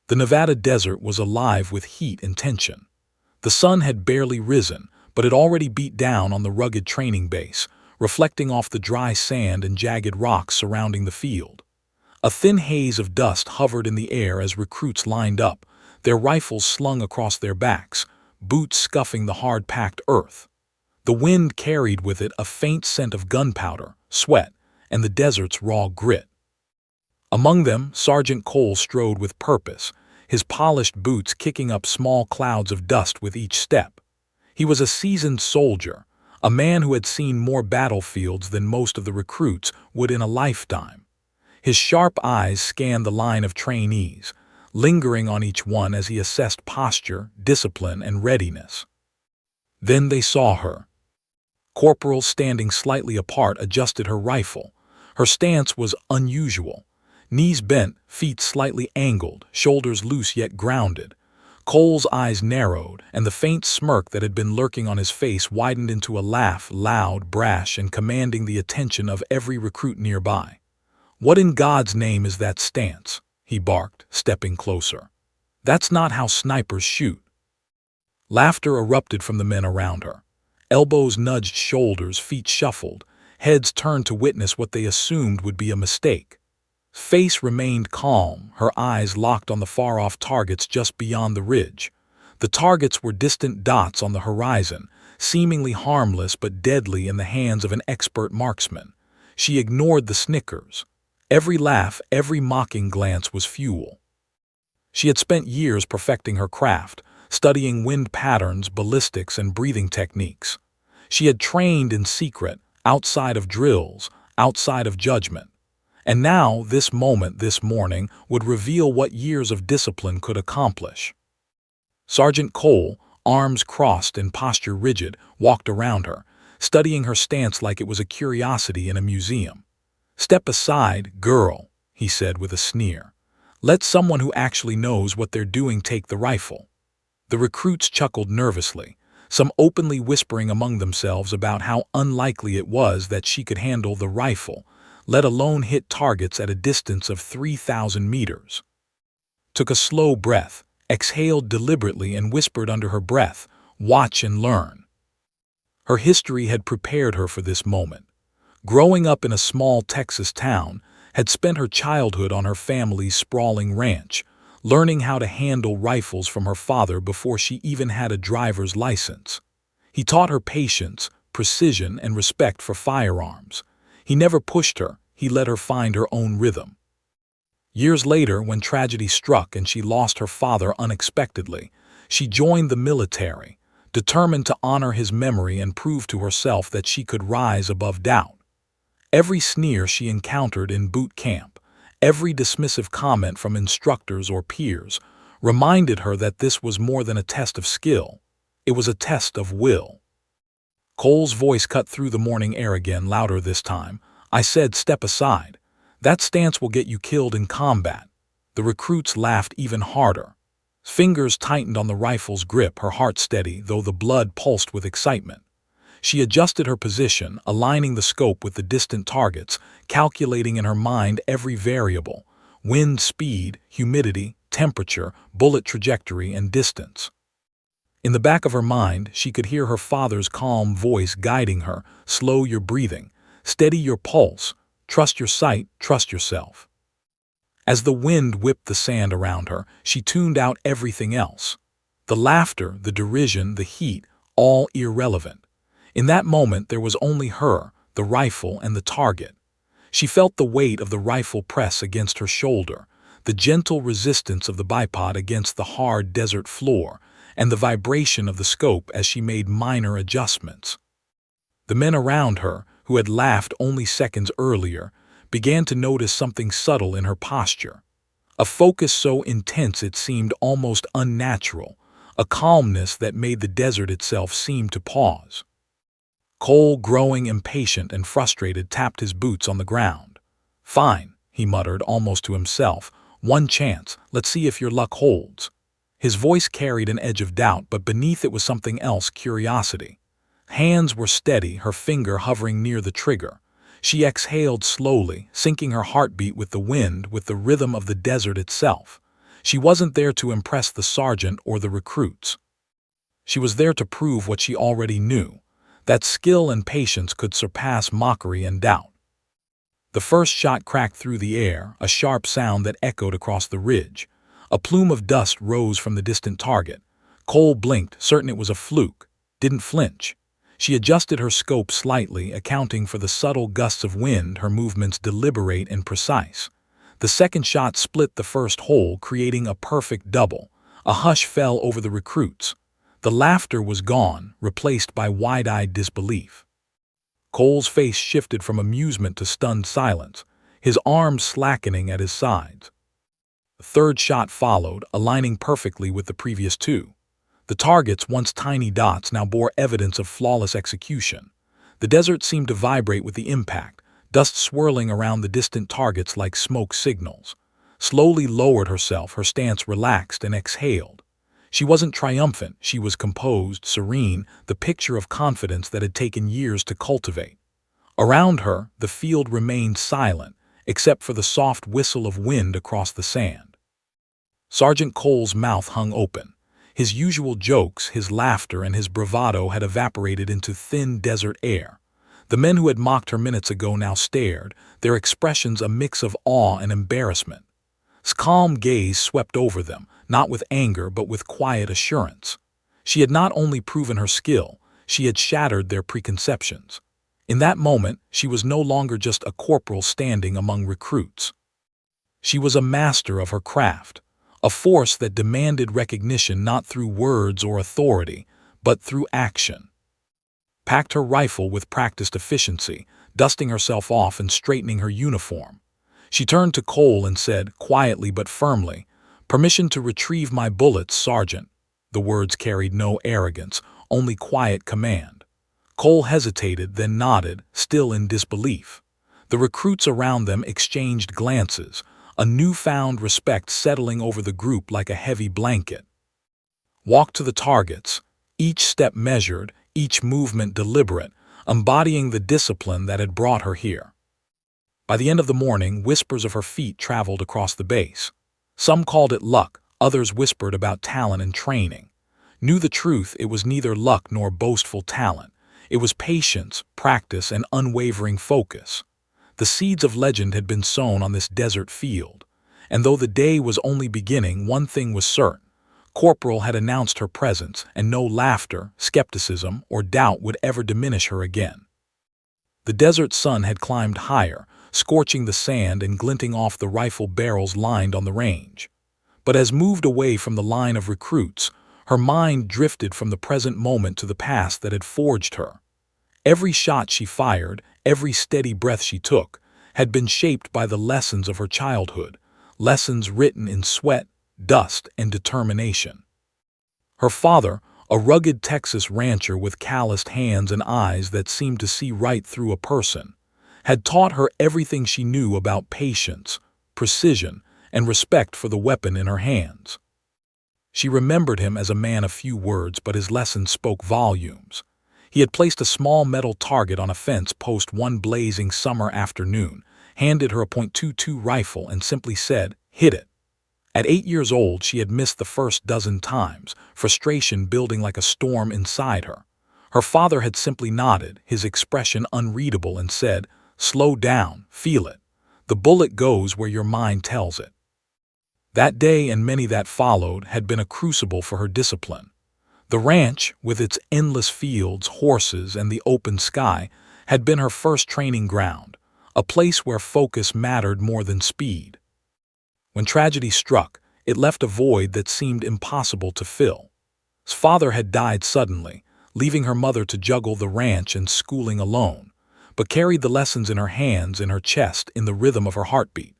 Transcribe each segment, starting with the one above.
The Nevada desert was alive with heat and tension. The sun had barely risen, but it already beat down on the rugged training base, reflecting off the dry sand and jagged rocks surrounding the field. A thin haze of dust hovered in the air as recruits lined up, their rifles slung across their backs, boots scuffing the hard-packed earth. The wind carried with it a faint scent of gunpowder, sweat, and the desert's raw grit. Among them, Sergeant Cole strode with purpose, his polished boots kicking up small clouds of dust with each step. He was a seasoned soldier, a man who had seen more battlefields than most of the recruits would in a lifetime. His sharp eyes scanned the line of trainees, lingering on each one as he assessed posture, discipline, and readiness. Then they saw her. Corporal, standing slightly apart, adjusted her rifle. Her stance was unusual. Knees bent, feet slightly angled, shoulders loose yet grounded. Cole's eyes narrowed, and the faint smirk that had been lurking on his face widened into a laugh, loud, brash, and commanding the attention of every recruit nearby. "What in God's name is that stance?" he barked, stepping closer. "That's not how snipers shoot." Laughter erupted from the men around her. Elbows nudged shoulders, feet shuffled, heads turned to witness what they assumed would be a mistake. Face remained calm, her eyes locked on the far-off targets just beyond the ridge. The targets were distant dots on the horizon, seemingly harmless but deadly in the hands of an expert marksman. She ignored the snickers. Every laugh, every mocking glance was fuel. She had spent years perfecting her craft, studying wind patterns, ballistics, and breathing techniques. She had trained in secret, outside of drills, outside of judgment. And now, this moment, this morning, would reveal what years of discipline could accomplish. Sergeant Cole, arms crossed and posture rigid, walked around her, studying her stance like it was a curiosity in a museum. "Step aside, girl," he said with a sneer. "Let someone who actually knows what they're doing take the rifle." The recruits chuckled nervously, some openly whispering among themselves about how unlikely it was that she could handle the rifle, let alone hit targets at a distance of 3,000 meters. Took a slow breath, exhaled deliberately, and whispered under her breath, "Watch and learn." Her history had prepared her for this moment. Growing up in a small Texas town, had spent her childhood on her family's sprawling ranch, learning how to handle rifles from her father before she even had a driver's license. He taught her patience, precision, and respect for firearms. He never pushed her, he let her find her own rhythm. Years later, when tragedy struck and she lost her father unexpectedly, she joined the military, determined to honor his memory and prove to herself that she could rise above doubt. Every sneer she encountered in boot camp, every dismissive comment from instructors or peers, reminded her that this was more than a test of skill. It was a test of will. Cole's voice cut through the morning air again, louder this time. "I said step aside. That stance will get you killed in combat." The recruits laughed even harder. Fingers tightened on the rifle's grip, her heart steady, though the blood pulsed with excitement. She adjusted her position, aligning the scope with the distant targets, calculating in her mind every variable: wind speed, humidity, temperature, bullet trajectory, and distance. In the back of her mind, she could hear her father's calm voice guiding her: "Slow your breathing, steady your pulse, trust your sight, trust yourself." As the wind whipped the sand around her, she tuned out everything else. The laughter, the derision, the heat, all irrelevant. In that moment, there was only her, the rifle, and the target. She felt the weight of the rifle press against her shoulder, the gentle resistance of the bipod against the hard desert floor, and the vibration of the scope as she made minor adjustments. The men around her, who had laughed only seconds earlier, began to notice something subtle in her posture. A focus so intense it seemed almost unnatural, a calmness that made the desert itself seem to pause. Cole, growing impatient and frustrated, tapped his boots on the ground. "Fine," he muttered almost to himself. "One chance, let's see if your luck holds." His voice carried an edge of doubt, but beneath it was something else: curiosity. Hands were steady, her finger hovering near the trigger. She exhaled slowly, syncing her heartbeat with the wind, with the rhythm of the desert itself. She wasn't there to impress the sergeant or the recruits. She was there to prove what she already knew, that skill and patience could surpass mockery and doubt. The first shot cracked through the air, a sharp sound that echoed across the ridge. A plume of dust rose from the distant target. Cole blinked, certain it was a fluke, didn't flinch. She adjusted her scope slightly, accounting for the subtle gusts of wind, her movements deliberate and precise. The second shot split the first hole, creating a perfect double. A hush fell over the recruits. The laughter was gone, replaced by wide-eyed disbelief. Cole's face shifted from amusement to stunned silence, his arms slackening at his sides. The third shot followed, aligning perfectly with the previous two. The targets, once tiny dots, now bore evidence of flawless execution. The desert seemed to vibrate with the impact, dust swirling around the distant targets like smoke signals. Slowly lowered herself, her stance relaxed, and exhaled. She wasn't triumphant, she was composed, serene, the picture of confidence that had taken years to cultivate. Around her, the field remained silent, except for the soft whistle of wind across the sand. Sergeant Cole's mouth hung open. His usual jokes, his laughter, and his bravado had evaporated into thin desert air. The men who had mocked her minutes ago now stared, their expressions a mix of awe and embarrassment. His calm gaze swept over them, not with anger but with quiet assurance. She had not only proven her skill, she had shattered their preconceptions. In that moment, she was no longer just a corporal standing among recruits. She was a master of her craft, a force that demanded recognition not through words or authority, but through action. Packed her rifle with practiced efficiency, dusting herself off and straightening her uniform. She turned to Cole and said, quietly but firmly, "Permission to retrieve my bullets, Sergeant." The words carried no arrogance, only quiet command. Cole hesitated, then nodded, still in disbelief. The recruits around them exchanged glances, a newfound respect settling over the group like a heavy blanket. Walked to the targets, each step measured, each movement deliberate, embodying the discipline that had brought her here. By the end of the morning, whispers of her feat traveled across the base. Some called it luck, others whispered about talent and training. Knew the truth, it was neither luck nor boastful talent. It was patience, practice, and unwavering focus. The seeds of legend had been sown on this desert field. And though the day was only beginning, one thing was certain. Corporal had announced her presence, and no laughter, skepticism, or doubt would ever diminish her again. The desert sun had climbed higher, scorching the sand and glinting off the rifle barrels lined on the range. But as moved away from the line of recruits, her mind drifted from the present moment to the past that had forged her. Every shot she fired, every steady breath she took, had been shaped by the lessons of her childhood, lessons written in sweat, dust, and determination. Her father, a rugged Texas rancher with calloused hands and eyes that seemed to see right through a person, had taught her everything she knew about patience, precision, and respect for the weapon in her hands. She remembered him as a man of few words, but his lessons spoke volumes. He had placed a small metal target on a fence post one blazing summer afternoon, handed her a .22 rifle, and simply said, "Hit it." At 8 years old, she had missed the first dozen times, frustration building like a storm inside her. Her father had simply nodded, his expression unreadable, and said, "Slow down, feel it. The bullet goes where your mind tells it." That day and many that followed had been a crucible for her discipline. The ranch, with its endless fields, horses, and the open sky, had been her first training ground, a place where focus mattered more than speed. When tragedy struck, it left a void that seemed impossible to fill. His father had died suddenly, leaving her mother to juggle the ranch and schooling alone, but carried the lessons in her hands, in her chest, in the rhythm of her heartbeat.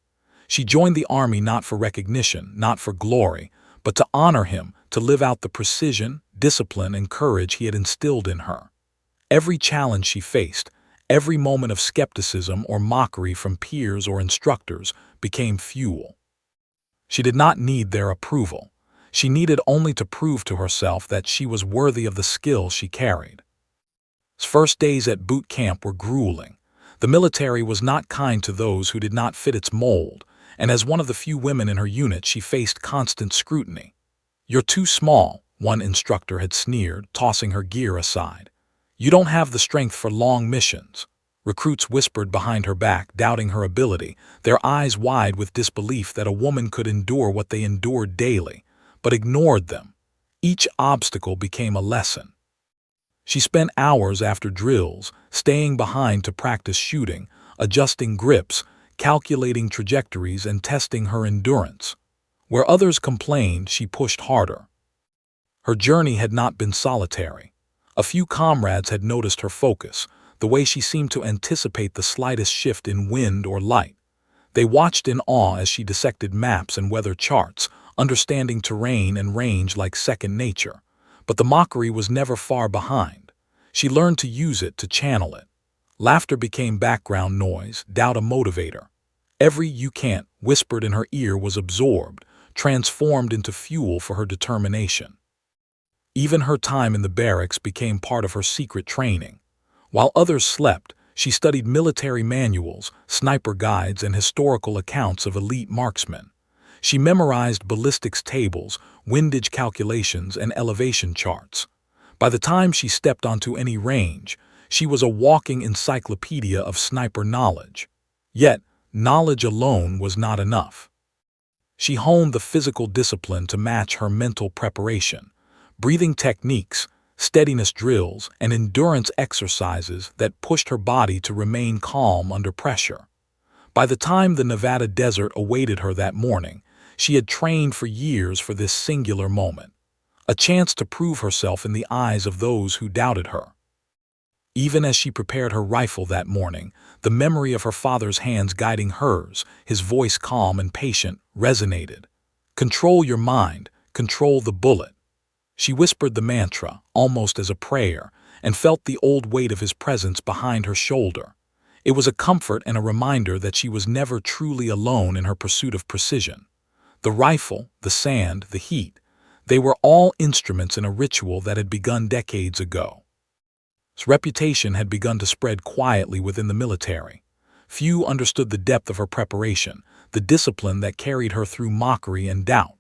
She joined the army not for recognition, not for glory, but to honor him, to live out the precision, discipline, and courage he had instilled in her. Every challenge she faced, every moment of skepticism or mockery from peers or instructors, became fuel. She did not need their approval. She needed only to prove to herself that she was worthy of the skill she carried. His first days at boot camp were grueling. The military was not kind to those who did not fit its mold, and as one of the few women in her unit, she faced constant scrutiny. "You're too small," one instructor had sneered, tossing her gear aside. "You don't have the strength for long missions." Recruits whispered behind her back, doubting her ability, their eyes wide with disbelief that a woman could endure what they endured daily, but ignored them. Each obstacle became a lesson. She spent hours after drills, staying behind to practice shooting, adjusting grips, calculating trajectories, and testing her endurance. Where others complained, she pushed harder. Her journey had not been solitary. A few comrades had noticed her focus, the way she seemed to anticipate the slightest shift in wind or light. They watched in awe as she dissected maps and weather charts, understanding terrain and range like second nature. But the mockery was never far behind. She learned to use it, to channel it. Laughter became background noise, doubt a motivator. Every "you can't" whispered in her ear was absorbed, transformed into fuel for her determination. Even her time in the barracks became part of her secret training. While others slept, she studied military manuals, sniper guides, and historical accounts of elite marksmen. She memorized ballistics tables, windage calculations, and elevation charts. By the time she stepped onto any range, she was a walking encyclopedia of sniper knowledge. Yet, knowledge alone was not enough. She honed the physical discipline to match her mental preparation, breathing techniques, steadiness drills, and endurance exercises that pushed her body to remain calm under pressure. By the time the Nevada desert awaited her that morning, she had trained for years for this singular moment, a chance to prove herself in the eyes of those who doubted her. Even as she prepared her rifle that morning, the memory of her father's hands guiding hers, his voice calm and patient, resonated. "Control your mind, control the bullet." She whispered the mantra, almost as a prayer, and felt the old weight of his presence behind her shoulder. It was a comfort and a reminder that she was never truly alone in her pursuit of precision. The rifle, the sand, the heat, they were all instruments in a ritual that had begun decades ago. His reputation had begun to spread quietly within the military. Few understood the depth of her preparation, the discipline that carried her through mockery and doubt.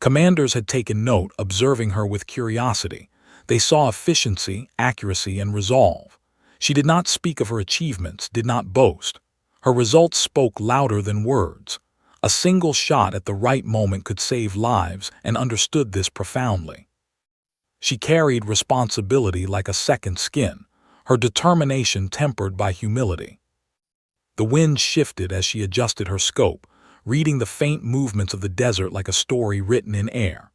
Commanders had taken note, observing her with curiosity. They saw efficiency, accuracy, and resolve. She did not speak of her achievements, did not boast. Her results spoke louder than words. A single shot at the right moment could save lives, and understood this profoundly. She carried responsibility like a second skin, her determination tempered by humility. The wind shifted as she adjusted her scope, reading the faint movements of the desert like a story written in air.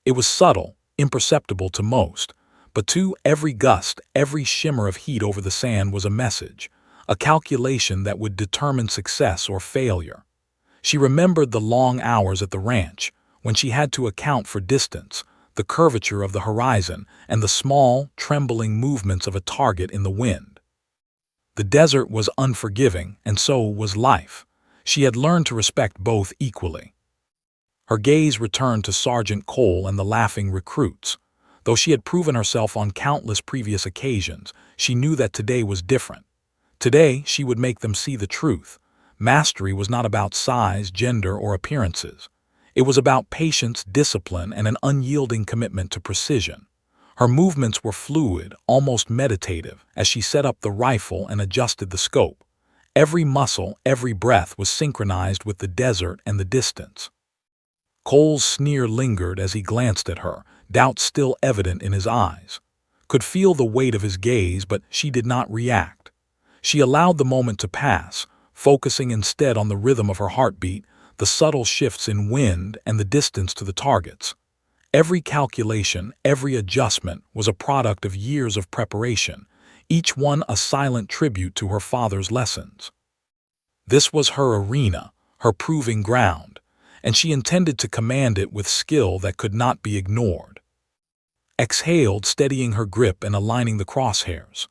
It was subtle, imperceptible to most, but to every gust, every shimmer of heat over the sand was a message, a calculation that would determine success or failure. She remembered the long hours at the ranch, when she had to account for distance, the curvature of the horizon, and the small, trembling movements of a target in the wind. The desert was unforgiving, and so was life. She had learned to respect both equally. Her gaze returned to Sergeant Cole and the laughing recruits. Though she had proven herself on countless previous occasions, she knew that today was different. Today, she would make them see the truth. Mastery was not about size, gender, or appearances. It was about patience, discipline, and an unyielding commitment to precision. Her movements were fluid, almost meditative, as she set up the rifle and adjusted the scope. Every muscle, every breath was synchronized with the desert and the distance. Cole's sneer lingered as he glanced at her, doubt still evident in his eyes. Could feel the weight of his gaze, but she did not react. She allowed the moment to pass, focusing instead on the rhythm of her heartbeat, the subtle shifts in wind, and the distance to the targets. Every calculation, every adjustment was a product of years of preparation, each one a silent tribute to her father's lessons. This was her arena, her proving ground, and she intended to command it with skill that could not be ignored. Exhaled, steadying her grip and aligning the crosshairs.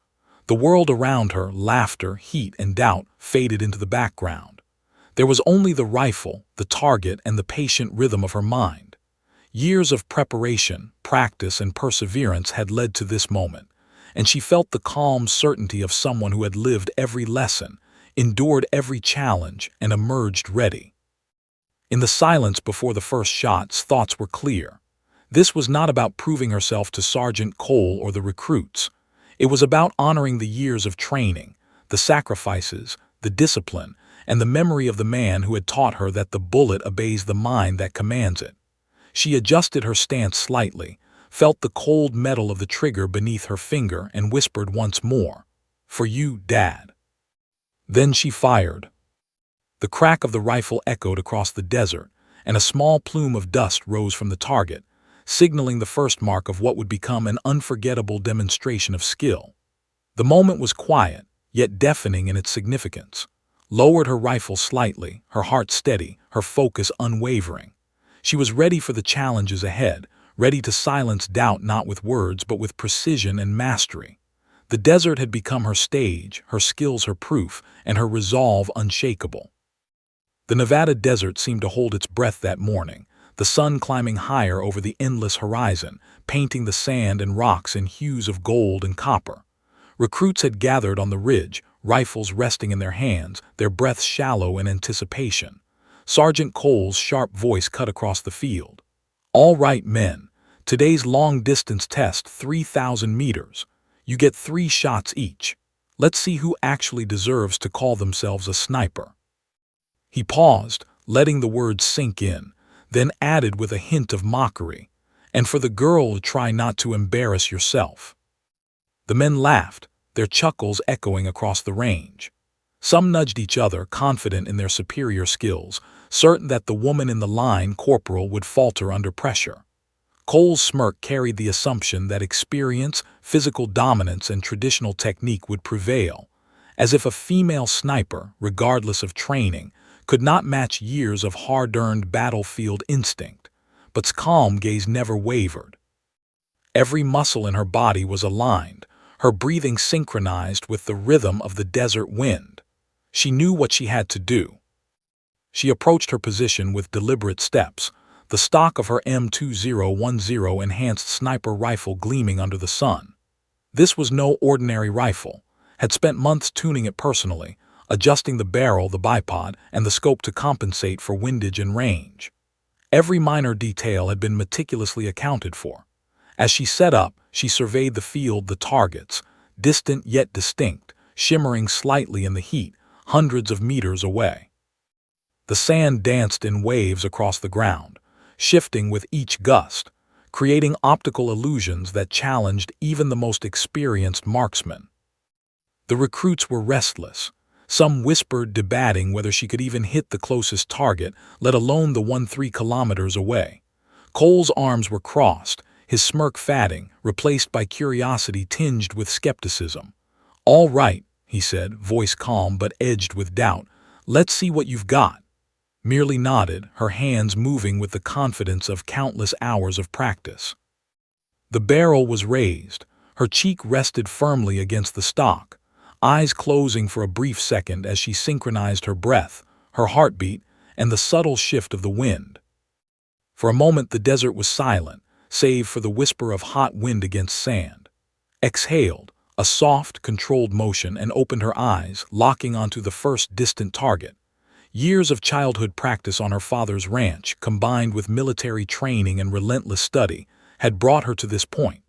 The world around her, laughter, heat, and doubt, faded into the background. There was only the rifle, the target, and the patient rhythm of her mind. Years of preparation, practice, and perseverance had led to this moment, and she felt the calm certainty of someone who had lived every lesson, endured every challenge, and emerged ready. In the silence before the first shots, thoughts were clear. This was not about proving herself to Sergeant Cole or the recruits. It was about honoring the years of training, the sacrifices, the discipline, and the memory of the man who had taught her that the bullet obeys the mind that commands it. She adjusted her stance slightly, felt the cold metal of the trigger beneath her finger, and whispered once more, "For you, Dad." Then she fired. The crack of the rifle echoed across the desert, and a small plume of dust rose from the target, signaling the first mark of what would become an unforgettable demonstration of skill. The moment was quiet, yet deafening in its significance. Lowered her rifle slightly, her heart steady, her focus unwavering. She was ready for the challenges ahead, ready to silence doubt not with words but with precision and mastery. The desert had become her stage, her skills her proof, and her resolve unshakable. The Nevada desert seemed to hold its breath that morning, the sun climbing higher over the endless horizon, painting the sand and rocks in hues of gold and copper. Recruits had gathered on the ridge, rifles resting in their hands, their breaths shallow in anticipation. Sergeant Cole's sharp voice cut across the field. "All right, men. Today's long-distance test, 3,000 meters. You get 3 shots each. Let's see who actually deserves to call themselves a sniper." He paused, letting the words sink in, then added with a hint of mockery, "And for the girl, try not to embarrass yourself." The men laughed, their chuckles echoing across the range. Some nudged each other, confident in their superior skills, certain that the woman in the line, Corporal, would falter under pressure. Cole's smirk carried the assumption that experience, physical dominance, and traditional technique would prevail, as if a female sniper, regardless of training, could not match years of hard-earned battlefield instinct. But's calm gaze never wavered. Every muscle in her body was aligned, her breathing synchronized with the rhythm of the desert wind. She knew what she had to do. She approached her position with deliberate steps, the stock of her M2010 enhanced sniper rifle gleaming under the sun. This was no ordinary rifle. Had spent months tuning it personally, adjusting the barrel, the bipod, and the scope to compensate for windage and range. Every minor detail had been meticulously accounted for. As she set up, she surveyed the field, the targets, distant yet distinct, shimmering slightly in the heat, hundreds of meters away. The sand danced in waves across the ground, shifting with each gust, creating optical illusions that challenged even the most experienced marksman. The recruits were restless. Some whispered, debating whether she could even hit the closest target, let alone the one 3 kilometers away. Cole's arms were crossed, his smirk fading, replaced by curiosity tinged with skepticism. "All right," he said, voice calm but edged with doubt. "Let's see what you've got." Merely nodded, her hands moving with the confidence of countless hours of practice. The barrel was raised, her cheek rested firmly against the stock, eyes closing for a brief second as she synchronized her breath, her heartbeat, and the subtle shift of the wind. For a moment the desert was silent, save for the whisper of hot wind against sand. Exhaled, a soft, controlled motion, and opened her eyes, locking onto the first distant target. Years of childhood practice on her father's ranch, combined with military training and relentless study, had brought her to this point.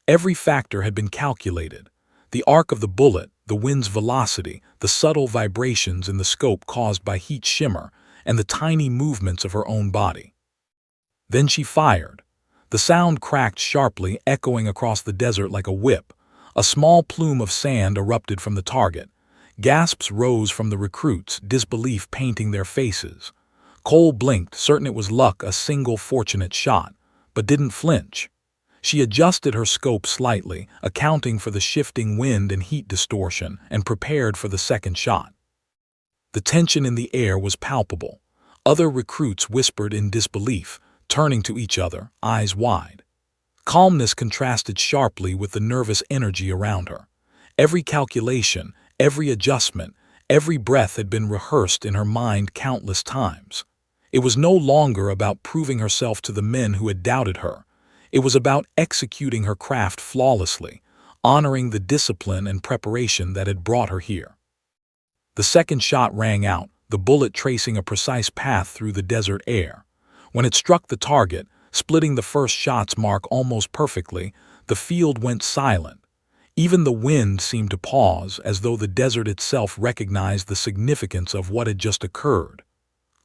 Every factor had been calculated. The arc of the bullet, the wind's velocity, the subtle vibrations in the scope caused by heat shimmer, and the tiny movements of her own body. Then she fired. The sound cracked sharply, echoing across the desert like a whip. A small plume of sand erupted from the target. Gasps rose from the recruits, disbelief painting their faces. Cole blinked, certain it was luck, a single fortunate shot, but didn't flinch. She adjusted her scope slightly, accounting for the shifting wind and heat distortion, and prepared for the second shot. The tension in the air was palpable. Other recruits whispered in disbelief, turning to each other, eyes wide. Calmness contrasted sharply with the nervous energy around her. Every calculation, every adjustment, every breath had been rehearsed in her mind countless times. It was no longer about proving herself to the men who had doubted her. It was about executing her craft flawlessly, honoring the discipline and preparation that had brought her here. The second shot rang out, the bullet tracing a precise path through the desert air. When it struck the target, splitting the first shot's mark almost perfectly, the field went silent. Even the wind seemed to pause, as though the desert itself recognized the significance of what had just occurred.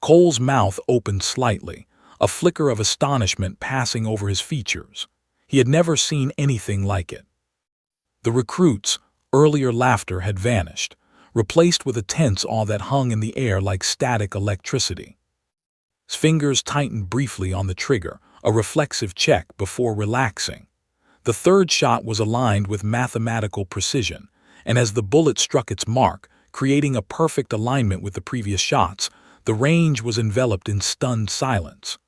Cole's mouth opened slightly, a flicker of astonishment passing over his features. He had never seen anything like it. The recruit's earlier laughter had vanished, replaced with a tense awe that hung in the air like static electricity. His fingers tightened briefly on the trigger, a reflexive check before relaxing. The third shot was aligned with mathematical precision, and as the bullet struck its mark, creating a perfect alignment with the previous shots, the range was enveloped in stunned silence.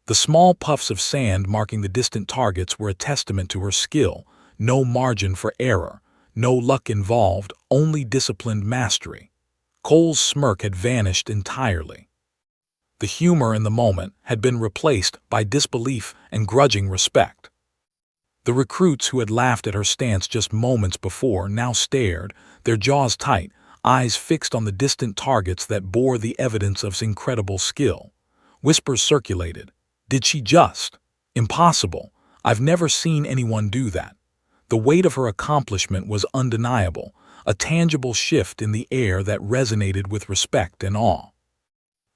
The small puffs of sand marking the distant targets were a testament to her skill, no margin for error, no luck involved, only disciplined mastery. Cole's smirk had vanished entirely. The humor in the moment had been replaced by disbelief and grudging respect. The recruits who had laughed at her stance just moments before now stared, their jaws tight, eyes fixed on the distant targets that bore the evidence of incredible skill. Whispers circulated. Did she just? Impossible. I've never seen anyone do that. The weight of her accomplishment was undeniable, a tangible shift in the air that resonated with respect and awe.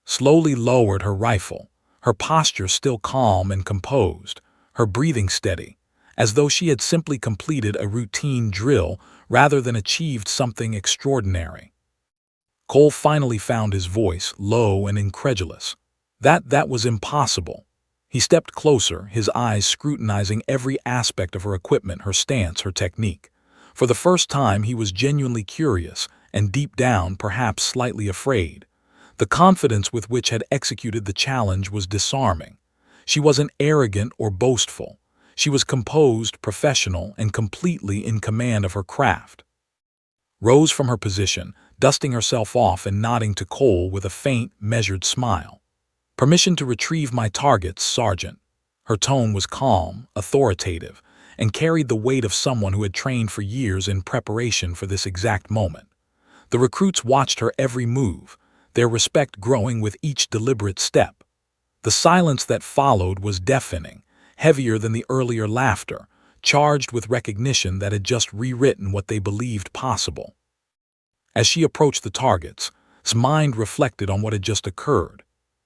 Slowly lowered her rifle, her posture still calm and composed, her breathing steady, as though she had simply completed a routine drill rather than achieved something extraordinary. Cole finally found his voice, low and incredulous. That was impossible. He stepped closer, his eyes scrutinizing every aspect of her equipment, her stance, her technique. For the first time, he was genuinely curious, and deep down, perhaps slightly afraid. The confidence with which had executed the challenge was disarming. She wasn't arrogant or boastful. She was composed, professional, and completely in command of her craft. Rose from her position, dusting herself off and nodding to Cole with a faint, measured smile. "Permission to retrieve my targets, Sergeant." Her tone was calm, authoritative, and carried the weight of someone who had trained for years in preparation for this exact moment. The recruits watched her every move, their respect growing with each deliberate step. The silence that followed was deafening, heavier than the earlier laughter, charged with recognition that had just rewritten what they believed possible. As she approached the targets, his mind reflected on what had just occurred.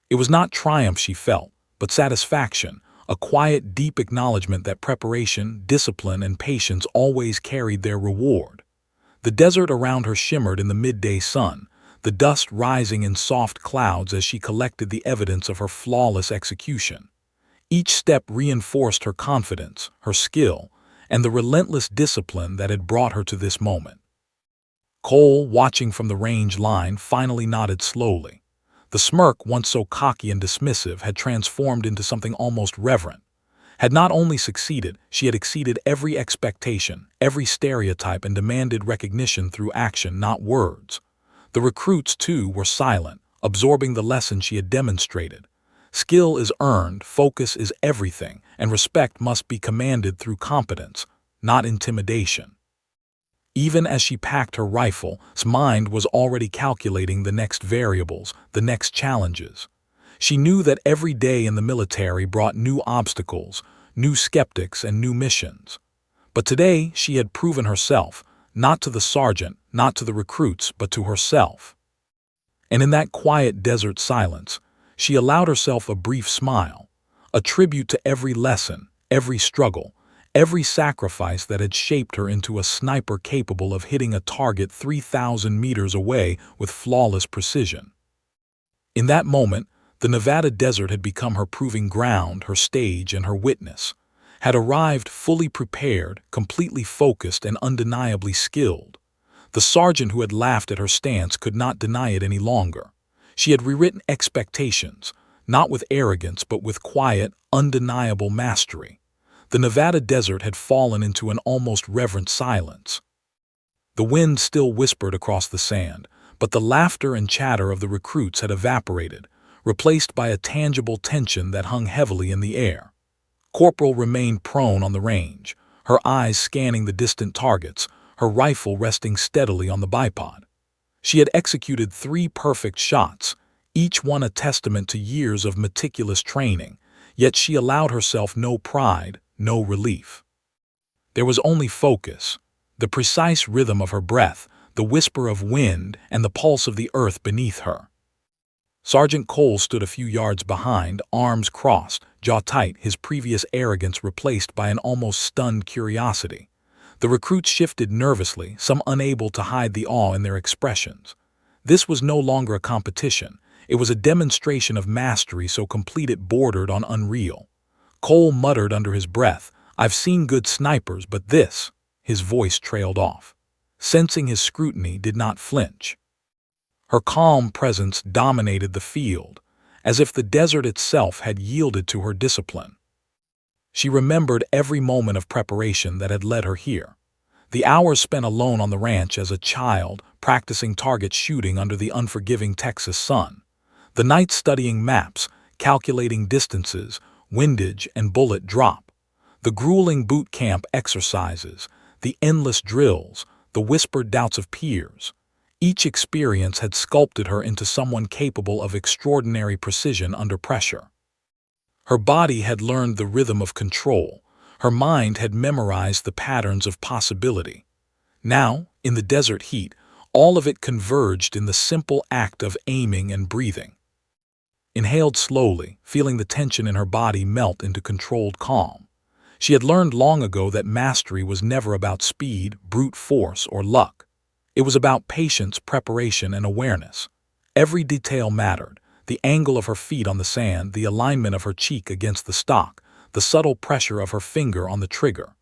It was not triumph she felt, but satisfaction, a quiet, deep acknowledgement that preparation, discipline, and patience always carried their reward. The desert around her shimmered in the midday sun, the dust rising in soft clouds as she collected the evidence of her flawless execution. Each step reinforced her confidence, her skill, and the relentless discipline that had brought her to this moment. Cole, watching from the range line, finally nodded slowly. The smirk, once so cocky and dismissive, had transformed into something almost reverent. Had not only succeeded, she had exceeded every expectation, every stereotype, and demanded recognition through action, not words. The recruits, too, were silent, absorbing the lesson she had demonstrated. Skill is earned, focus is everything, and respect must be commanded through competence, not intimidation. Even as she packed her rifle, his mind was already calculating the next variables, the next challenges. She knew that every day in the military brought new obstacles, new skeptics, and new missions. But today she had proven herself, not to the sergeant, not to the recruits, but to herself. And in that quiet desert silence, she allowed herself a brief smile, a tribute to every lesson, every struggle, every sacrifice that had shaped her into a sniper capable of hitting a target 3,000 meters away with flawless precision. In that moment, the Nevada desert had become her proving ground, her stage, and her witness, had arrived fully prepared, completely focused, and undeniably skilled. The sergeant who had laughed at her stance could not deny it any longer. She had rewritten expectations, not with arrogance but with quiet, undeniable mastery. The Nevada desert had fallen into an almost reverent silence. The wind still whispered across the sand, but the laughter and chatter of the recruits had evaporated, replaced by a tangible tension that hung heavily in the air. Corporal remained prone on the range, her eyes scanning the distant targets, her rifle resting steadily on the bipod. She had executed 3 perfect shots, each one a testament to years of meticulous training, yet she allowed herself no pride, no relief. There was only focus, the precise rhythm of her breath, the whisper of wind, and the pulse of the earth beneath her. Sergeant Cole stood a few yards behind, arms crossed, jaw tight, his previous arrogance replaced by an almost stunned curiosity. The recruits shifted nervously, some unable to hide the awe in their expressions. This was no longer a competition. It was a demonstration of mastery so complete it bordered on unreal. Cole muttered under his breath, "I've seen good snipers, but this—" His voice trailed off. Sensing his scrutiny, did not flinch. Her calm presence dominated the field, as if the desert itself had yielded to her discipline. She remembered every moment of preparation that had led her here. The hours spent alone on the ranch as a child, practicing target shooting under the unforgiving Texas sun. The nights studying maps, calculating distances, windage, and bullet drop. The grueling boot camp exercises, the endless drills, the whispered doubts of peers. Each experience had sculpted her into someone capable of extraordinary precision under pressure. Her body had learned the rhythm of control. Her mind had memorized the patterns of possibility. Now, in the desert heat, all of it converged in the simple act of aiming and breathing. Inhaled slowly, feeling the tension in her body melt into controlled calm. She had learned long ago that mastery was never about speed, brute force, or luck. It was about patience, preparation, and awareness. Every detail mattered: the angle of her feet on the sand, the alignment of her cheek against the stock, the subtle pressure of her finger on the trigger.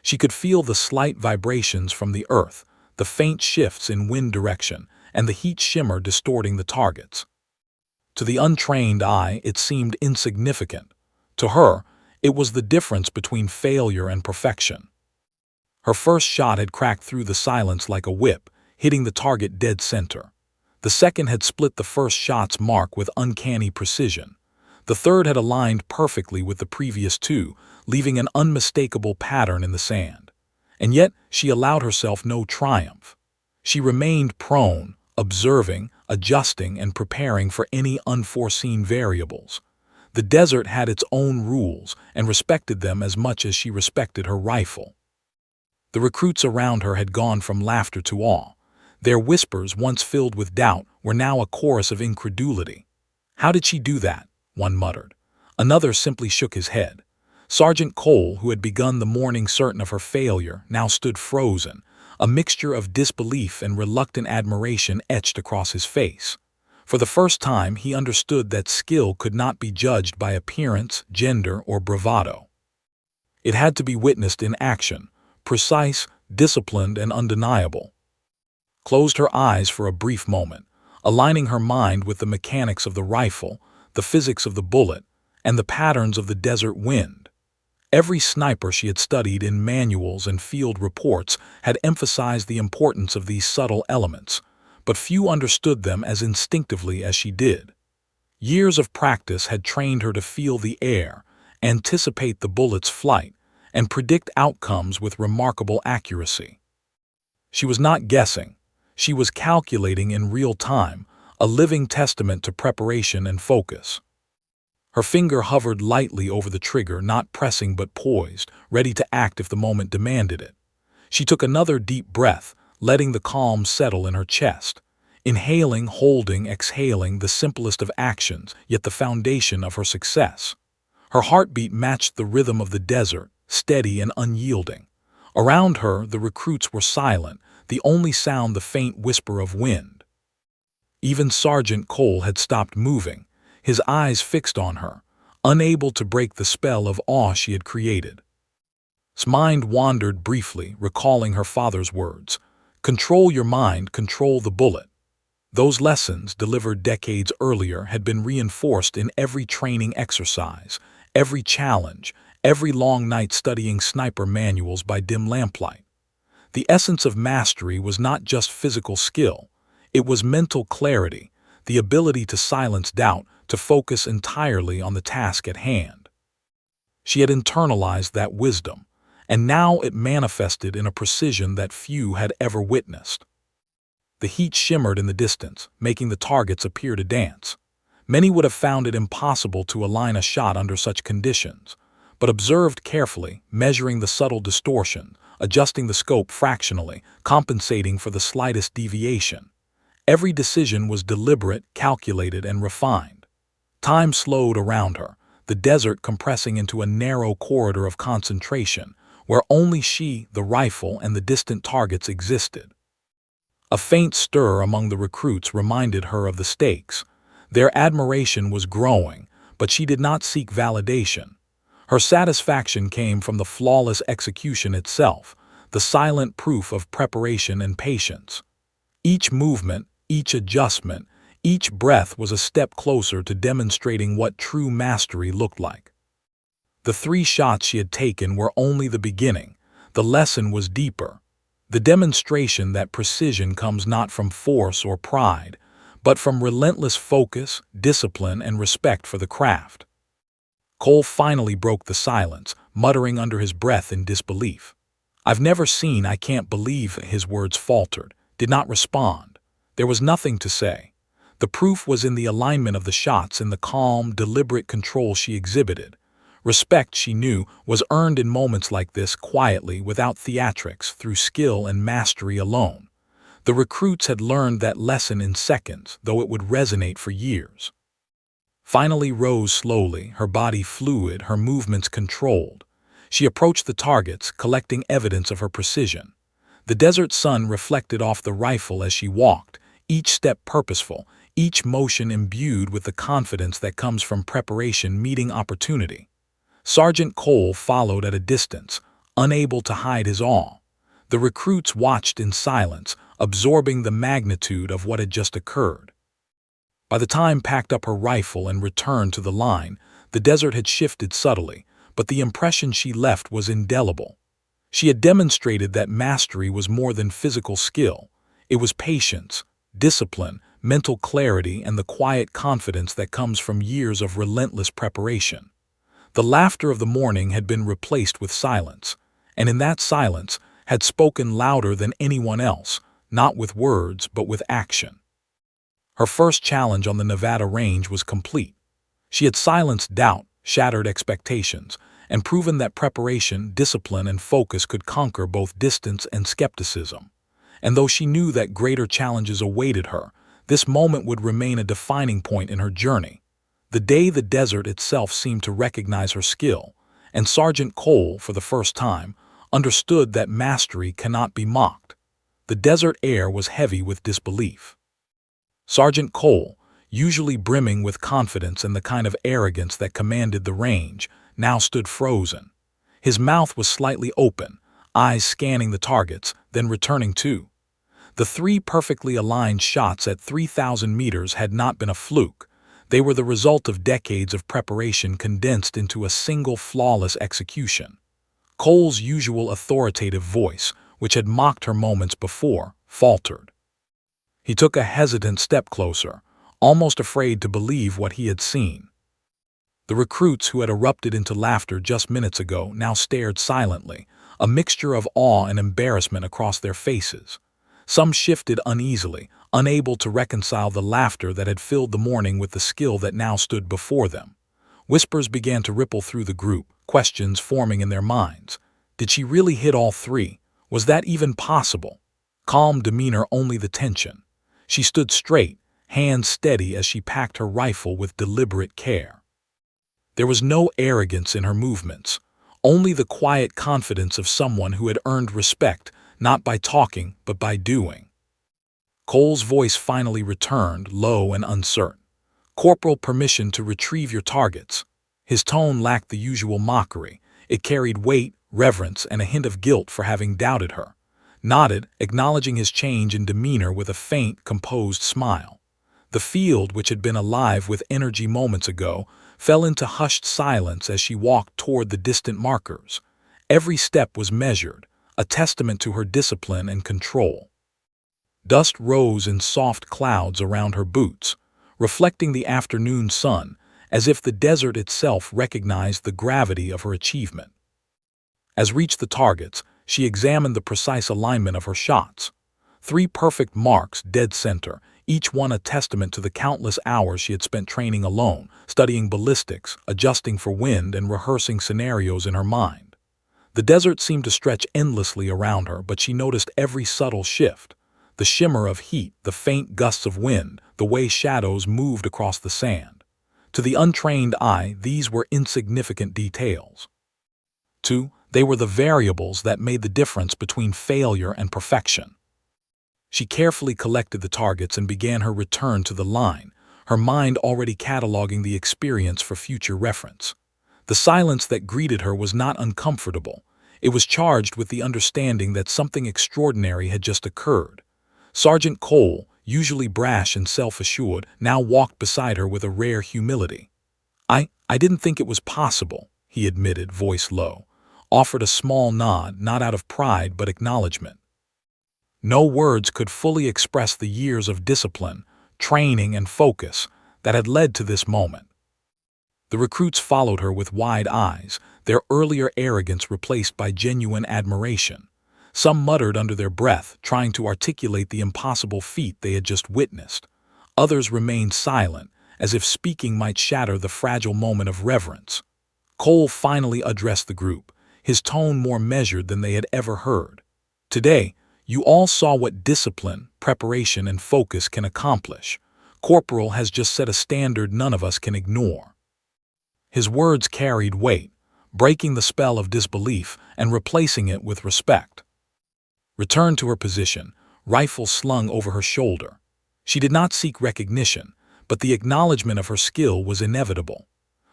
She could feel the slight vibrations from the earth, the faint shifts in wind direction, and the heat shimmer distorting the targets. To the untrained eye, it seemed insignificant. To her, it was the difference between failure and perfection. Her first shot had cracked through the silence like a whip, hitting the target dead center. The second had split the first shot's mark with uncanny precision. The third had aligned perfectly with the previous 2, leaving an unmistakable pattern in the sand. And yet she allowed herself no triumph. She remained prone, observing, adjusting, and preparing for any unforeseen variables. The desert had its own rules and respected them as much as she respected her rifle. The recruits around her had gone from laughter to awe. Their whispers, once filled with doubt, were now a chorus of incredulity. "How did she do that?" one muttered. Another simply shook his head. Sergeant Cole, who had begun the morning certain of her failure, now stood frozen, a mixture of disbelief and reluctant admiration etched across his face. For the first time, he understood that skill could not be judged by appearance, gender, or bravado. It had to be witnessed in action, precise, disciplined, and undeniable. Closed her eyes for a brief moment, aligning her mind with the mechanics of the rifle, the physics of the bullet, and the patterns of the desert wind. Every sniper she had studied in manuals and field reports had emphasized the importance of these subtle elements, but few understood them as instinctively as she did. Years of practice had trained her to feel the air, anticipate the bullet's flight, and predict outcomes with remarkable accuracy. She was not guessing. She was calculating in real time, a living testament to preparation and focus. Her finger hovered lightly over the trigger, not pressing but poised, ready to act if the moment demanded it. She took another deep breath, letting the calm settle in her chest. Inhaling, holding, exhaling, the simplest of actions, yet the foundation of her success. Her heartbeat matched the rhythm of the desert, steady and unyielding. Around her, the recruits were silent, the only sound the faint whisper of wind. Even Sergeant Cole had stopped moving, his eyes fixed on her, unable to break the spell of awe she had created. His mind wandered briefly, recalling her father's words, "Control your mind, control the bullet." Those lessons, delivered decades earlier, had been reinforced in every training exercise, every challenge, every long night studying sniper manuals by dim lamplight. The essence of mastery was not just physical skill, it was mental clarity, the ability to silence doubt, to focus entirely on the task at hand. She had internalized that wisdom, and now it manifested in a precision that few had ever witnessed. The heat shimmered in the distance, making the targets appear to dance. Many would have found it impossible to align a shot under such conditions, but observed carefully, measuring the subtle distortion, adjusting the scope fractionally, compensating for the slightest deviation. Every decision was deliberate, calculated, and refined. Time slowed around her, the desert compressing into a narrow corridor of concentration, where only she, the rifle, and the distant targets existed. A faint stir among the recruits reminded her of the stakes. Their admiration was growing, but she did not seek validation. Her satisfaction came from the flawless execution itself, the silent proof of preparation and patience. Each movement, each adjustment, each breath was a step closer to demonstrating what true mastery looked like. The 3 shots she had taken were only the beginning. The lesson was deeper. The demonstration that precision comes not from force or pride, but from relentless focus, discipline, and respect for the craft. Cole finally broke the silence, muttering under his breath in disbelief. "I've never seen, I can't believe," his words faltered, did not respond. There was nothing to say. The proof was in the alignment of the shots, in the calm, deliberate control she exhibited. Respect, she knew, was earned in moments like this, quietly, without theatrics, through skill and mastery alone. The recruits had learned that lesson in seconds, though it would resonate for years. Finally rose slowly, her body fluid, her movements controlled. She approached the targets, collecting evidence of her precision. The desert sun reflected off the rifle as she walked, each step purposeful, each motion imbued with the confidence that comes from preparation meeting opportunity. Sergeant Cole followed at a distance, unable to hide his awe. The recruits watched in silence, absorbing the magnitude of what had just occurred. By the time packed up her rifle and returned to the line, the desert had shifted subtly, but the impression she left was indelible. She had demonstrated that mastery was more than physical skill. It was patience, discipline, mental clarity, and the quiet confidence that comes from years of relentless preparation. The laughter of the morning had been replaced with silence, and in that silence had spoken louder than anyone else, not with words but with action. Her first challenge on the Nevada range was complete. She had silenced doubt, shattered expectations, and proven that preparation, discipline, and focus could conquer both distance and skepticism. And though she knew that greater challenges awaited her, this moment would remain a defining point in her journey. The day the desert itself seemed to recognize her skill, and Sergeant Cole, for the first time, understood that mastery cannot be mocked. The desert air was heavy with disbelief. Sergeant Cole, usually brimming with confidence and the kind of arrogance that commanded the range, now stood frozen. His mouth was slightly open, eyes scanning the targets, then returning too. The 3 perfectly aligned shots at 3,000 meters had not been a fluke. They were the result of decades of preparation condensed into a single flawless execution. Cole's usual authoritative voice, which had mocked her moments before, faltered. He took a hesitant step closer, almost afraid to believe what he had seen. The recruits who had erupted into laughter just minutes ago now stared silently, a mixture of awe and embarrassment across their faces. Some shifted uneasily, unable to reconcile the laughter that had filled the morning with the skill that now stood before them. Whispers began to ripple through the group, questions forming in their minds. Did she really hit all 3? Was that even possible? Calm demeanor, only the tension. She stood straight, hands steady as she packed her rifle with deliberate care. There was no arrogance in her movements, only the quiet confidence of someone who had earned respect, not by talking, but by doing. Cole's voice finally returned, low and uncertain. "Corporal, permission to retrieve your targets." His tone lacked the usual mockery. It carried weight, reverence, and a hint of guilt for having doubted her. Nodded, acknowledging his change in demeanor with a faint, composed smile. The field, which had been alive with energy moments ago, fell into hushed silence as she walked toward the distant markers. Every step was measured, a testament to her discipline and control. Dust rose in soft clouds around her boots, reflecting the afternoon sun, as if the desert itself recognized the gravity of her achievement. As reached the targets, she examined the precise alignment of her shots. 3 perfect marks dead center, each one a testament to the countless hours she had spent training alone, studying ballistics, adjusting for wind, and rehearsing scenarios in her mind. The desert seemed to stretch endlessly around her, but she noticed every subtle shift. The shimmer of heat, the faint gusts of wind, the way shadows moved across the sand. To the untrained eye, these were insignificant details. 2. They were the variables that made the difference between failure and perfection. She carefully collected the targets and began her return to the line, her mind already cataloging the experience for future reference. The silence that greeted her was not uncomfortable. It was charged with the understanding that something extraordinary had just occurred. Sergeant Cole, usually brash and self-assured, now walked beside her with a rare humility. I didn't think it was possible," he admitted, voice low, offered a small nod, not out of pride but acknowledgement. No words could fully express the years of discipline, training, and focus that had led to this moment. The recruits followed her with wide eyes, their earlier arrogance replaced by genuine admiration. Some muttered under their breath, trying to articulate the impossible feat they had just witnessed. Others remained silent, as if speaking might shatter the fragile moment of reverence. Cole finally addressed the group, his tone more measured than they had ever heard. "Today, you all saw what discipline, preparation, and focus can accomplish. Corporal has just set a standard none of us can ignore." His words carried weight, breaking the spell of disbelief and replacing it with respect. Returned to her position, rifle slung over her shoulder. She did not seek recognition, but the acknowledgement of her skill was inevitable.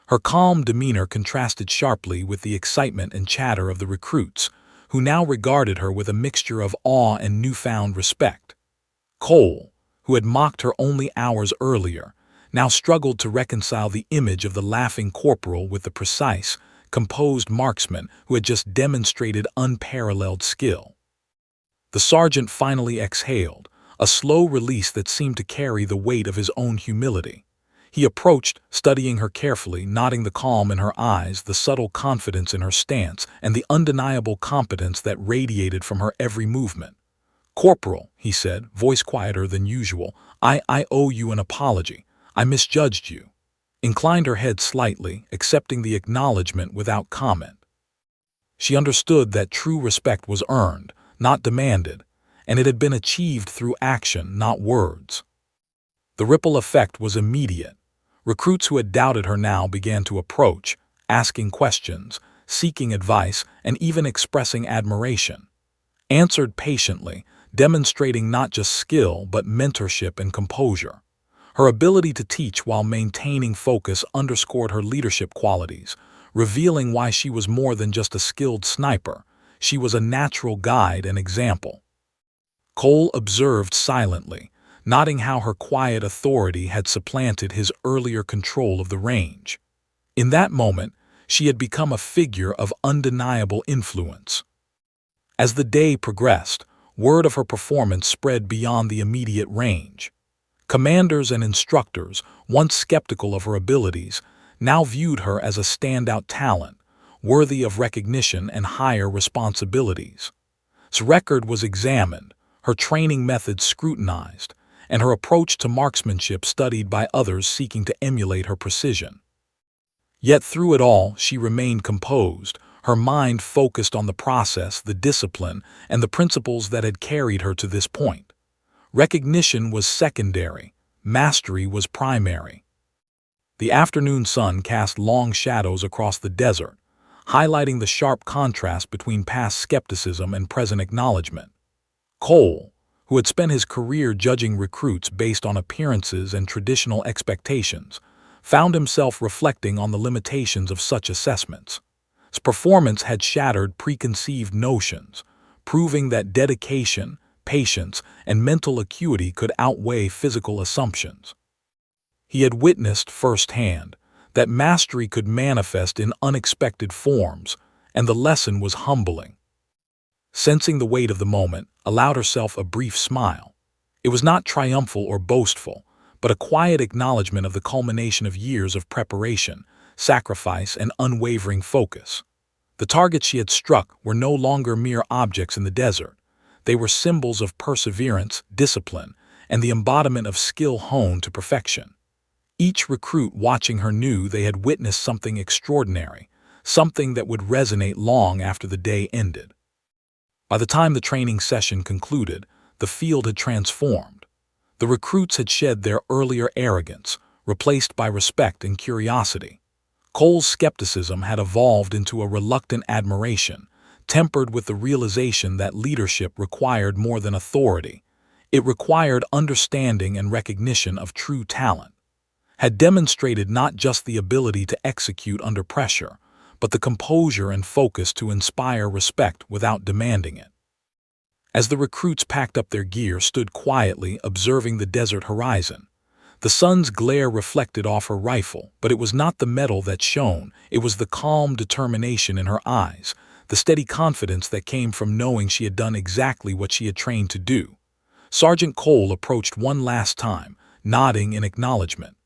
Her calm demeanor contrasted sharply with the excitement and chatter of the recruits, who now regarded her with a mixture of awe and newfound respect. Cole, who had mocked her only hours earlier, now struggled to reconcile the image of the laughing corporal with the precise, composed marksman who had just demonstrated unparalleled skill. The sergeant finally exhaled, a slow release that seemed to carry the weight of his own humility. He approached, studying her carefully, noting the calm in her eyes, the subtle confidence in her stance, and the undeniable competence that radiated from her every movement. "Corporal," he said, voice quieter than usual, I owe you an apology. I misjudged you." Inclined her head slightly, accepting the acknowledgement without comment. She understood that true respect was earned, not demanded, and it had been achieved through action, not words. The ripple effect was immediate. Recruits who had doubted her now began to approach, asking questions, seeking advice, and even expressing admiration. Answered patiently, demonstrating not just skill but mentorship and composure. Her ability to teach while maintaining focus underscored her leadership qualities, revealing why she was more than just a skilled sniper. She was a natural guide and example. Cole observed silently, noting how her quiet authority had supplanted his earlier control of the range. In that moment, she had become a figure of undeniable influence. As the day progressed, word of her performance spread beyond the immediate range. Commanders and instructors, once skeptical of her abilities, now viewed her as a standout talent, worthy of recognition and higher responsibilities. Her record was examined, her training methods scrutinized, and her approach to marksmanship studied by others seeking to emulate her precision. Yet through it all, she remained composed, her mind focused on the process, the discipline, and the principles that had carried her to this point. Recognition was secondary, mastery was primary. The afternoon sun cast long shadows across the desert, highlighting the sharp contrast between past skepticism and present acknowledgement. Cole, who had spent his career judging recruits based on appearances and traditional expectations, found himself reflecting on the limitations of such assessments. His performance had shattered preconceived notions, proving that dedication, patience, and mental acuity could outweigh physical assumptions. He had witnessed firsthand that mastery could manifest in unexpected forms, and the lesson was humbling. Sensing the weight of the moment, allowed herself a brief smile. It was not triumphal or boastful, but a quiet acknowledgement of the culmination of years of preparation, sacrifice, and unwavering focus. The targets she had struck were no longer mere objects in the desert. They were symbols of perseverance, discipline, and the embodiment of skill honed to perfection. Each recruit watching her knew they had witnessed something extraordinary, something that would resonate long after the day ended. By the time the training session concluded, the field had transformed. The recruits had shed their earlier arrogance, replaced by respect and curiosity. Cole's skepticism had evolved into a reluctant admiration, tempered with the realization that leadership required more than authority. It required understanding and recognition of true talent. Had demonstrated not just the ability to execute under pressure, but the composure and focus to inspire respect without demanding it. As the recruits packed up their gear, stood quietly observing the desert horizon. The sun's glare reflected off her rifle, but it was not the metal that shone, it was the calm determination in her eyes, the steady confidence that came from knowing she had done exactly what she had trained to do. Sergeant Cole approached one last time, nodding in acknowledgement.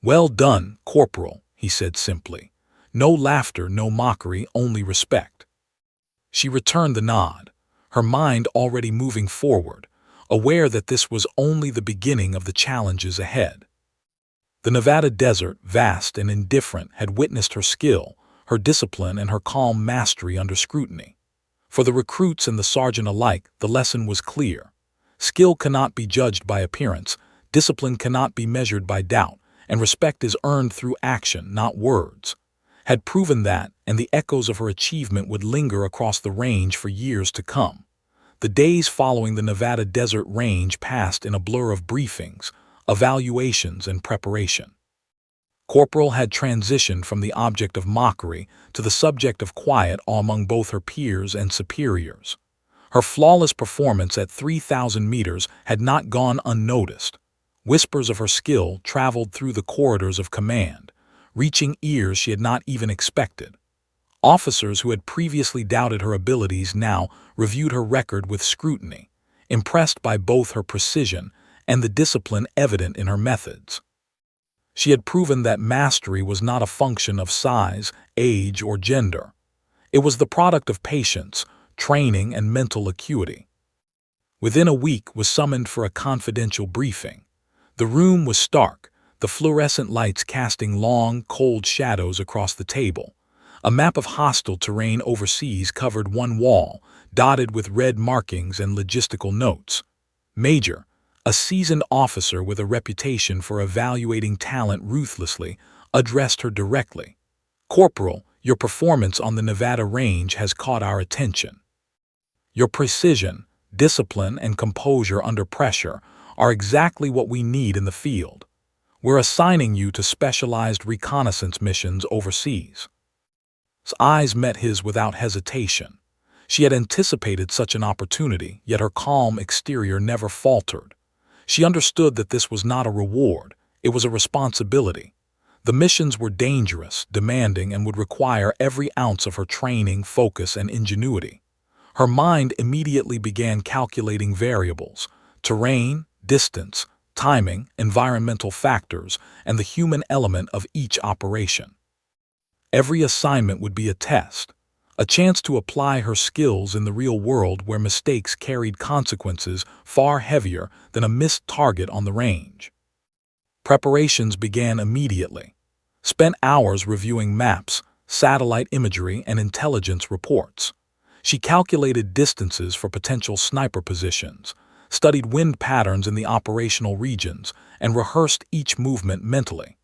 "Well done, Corporal," he said simply. No laughter, no mockery, only respect. She returned the nod, her mind already moving forward, aware that this was only the beginning of the challenges ahead. The Nevada desert, vast and indifferent, had witnessed her skill, her discipline, and her calm mastery under scrutiny. For the recruits and the sergeant alike, the lesson was clear. Skill cannot be judged by appearance, discipline cannot be measured by doubt, and respect is earned through action, not words. Had proven that, and the echoes of her achievement would linger across the range for years to come. The days following the Nevada Desert Range passed in a blur of briefings, evaluations, and preparation. Corporal had transitioned from the object of mockery to the subject of quiet awe among both her peers and superiors. Her flawless performance at 3,000 meters had not gone unnoticed. Whispers of her skill traveled through the corridors of command, reaching ears she had not even expected. Officers who had previously doubted her abilities now reviewed her record with scrutiny, impressed by both her precision and the discipline evident in her methods. She had proven that mastery was not a function of size, age, or gender. It was the product of patience, training, and mental acuity. Within a week was summoned for a confidential briefing. The room was stark, the fluorescent lights casting long, cold shadows across the table. A map of hostile terrain overseas covered one wall, dotted with red markings and logistical notes. Major, a seasoned officer with a reputation for evaluating talent ruthlessly, addressed her directly. "Corporal, your performance on the Nevada range has caught our attention. Your precision, discipline, and composure under pressure are exactly what we need in the field. We're assigning you to specialized reconnaissance missions overseas." His eyes met his without hesitation. She had anticipated such an opportunity, yet her calm exterior never faltered. She understood that this was not a reward, it was a responsibility. The missions were dangerous, demanding, and would require every ounce of her training, focus, and ingenuity. Her mind immediately began calculating variables: terrain, distance, timing, environmental factors, and the human element of each operation. Every assignment would be a test, a chance to apply her skills in the real world where mistakes carried consequences far heavier than a missed target on the range. Preparations began immediately. Spent hours reviewing maps, satellite imagery, and intelligence reports. She calculated distances for potential sniper positions, studied wind patterns in the operational regions, and rehearsed each movement mentally.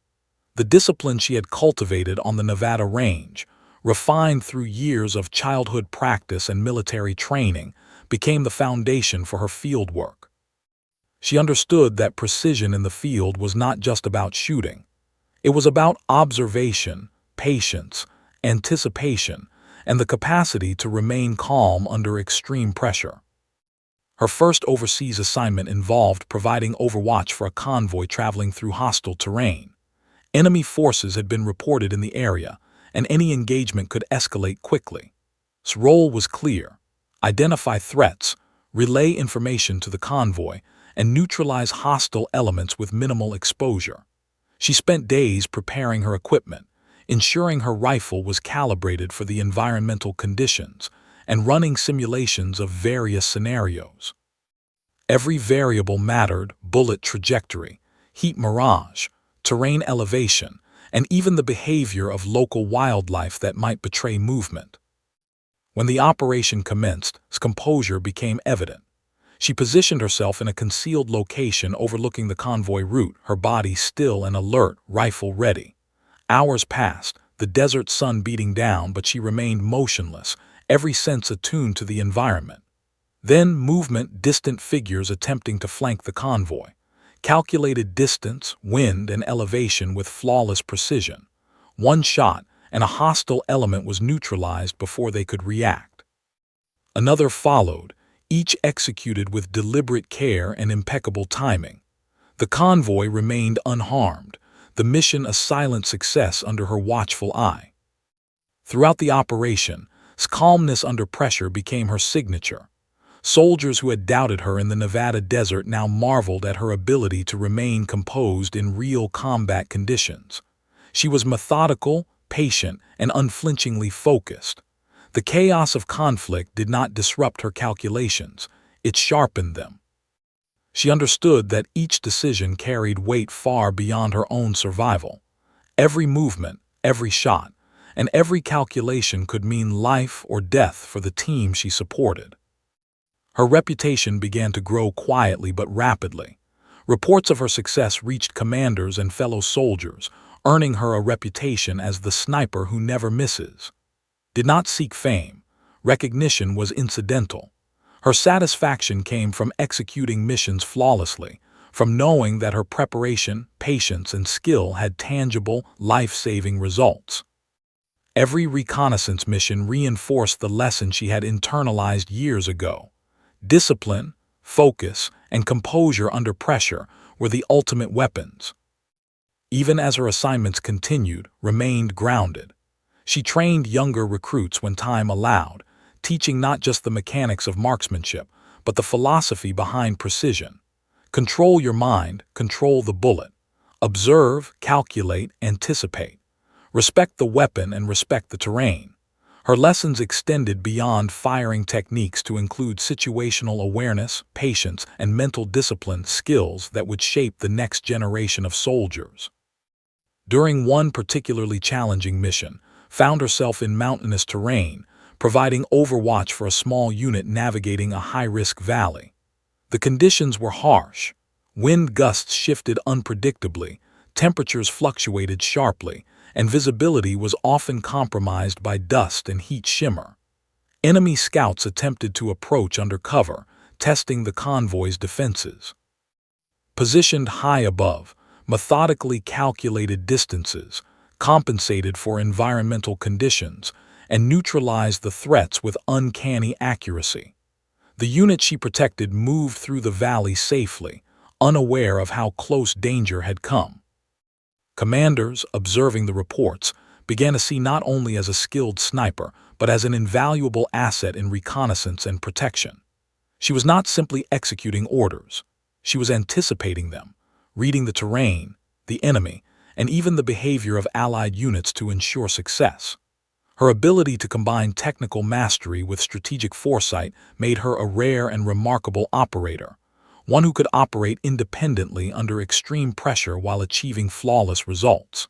The discipline she had cultivated on the Nevada range, refined through years of childhood practice and military training, became the foundation for her field work. She understood that precision in the field was not just about shooting. It was about observation, patience, anticipation, and the capacity to remain calm under extreme pressure. Her first overseas assignment involved providing overwatch for a convoy traveling through hostile terrain. Enemy forces had been reported in the area, and any engagement could escalate quickly. His role was clear: identify threats, relay information to the convoy, and neutralize hostile elements with minimal exposure. She spent days preparing her equipment, ensuring her rifle was calibrated for the environmental conditions, and running simulations of various scenarios. Every variable mattered: bullet trajectory, heat mirage, terrain elevation, and even the behavior of local wildlife that might betray movement. When the operation commenced, composure became evident. She positioned herself in a concealed location overlooking the convoy route, her body still and alert, rifle ready. Hours passed, the desert sun beating down, but she remained motionless, every sense attuned to the environment. Then movement, distant figures attempting to flank the convoy. Calculated distance, wind, and elevation with flawless precision. One shot, and a hostile element was neutralized before they could react. Another followed, each executed with deliberate care and impeccable timing. The convoy remained unharmed, the mission a silent success under her watchful eye. Throughout the operation, calmness under pressure became her signature. Soldiers who had doubted her in the Nevada desert now marveled at her ability to remain composed in real combat conditions. She was methodical, patient, and unflinchingly focused. The chaos of conflict did not disrupt her calculations, it sharpened them. She understood that each decision carried weight far beyond her own survival. Every movement, every shot, and every calculation could mean life or death for the team she supported. Her reputation began to grow quietly but rapidly. Reports of her success reached commanders and fellow soldiers, earning her a reputation as the sniper who never misses. Did not seek fame. Recognition was incidental. Her satisfaction came from executing missions flawlessly, from knowing that her preparation, patience, and skill had tangible, life-saving results. Every reconnaissance mission reinforced the lesson she had internalized years ago. Discipline, focus, and composure under pressure were the ultimate weapons. Even as her assignments continued, remained grounded. She trained younger recruits when time allowed, teaching not just the mechanics of marksmanship, but the philosophy behind precision. Control your mind, control the bullet. Observe, calculate, anticipate. Respect the weapon and respect the terrain. Her lessons extended beyond firing techniques to include situational awareness, patience, and mental discipline, skills that would shape the next generation of soldiers. During one particularly challenging mission, found herself in mountainous terrain, providing overwatch for a small unit navigating a high-risk valley. The conditions were harsh. Wind gusts shifted unpredictably, temperatures fluctuated sharply, and visibility was often compromised by dust and heat shimmer. Enemy scouts attempted to approach under cover, testing the convoy's defenses. Positioned high above, methodically calculated distances, compensated for environmental conditions, and neutralized the threats with uncanny accuracy. The unit she protected moved through the valley safely, unaware of how close danger had come. Commanders, observing the reports, began to see not only as a skilled sniper, but as an invaluable asset in reconnaissance and protection. She was not simply executing orders. She was anticipating them, reading the terrain, the enemy, and even the behavior of allied units to ensure success. Her ability to combine technical mastery with strategic foresight made her a rare and remarkable operator, one who could operate independently under extreme pressure while achieving flawless results.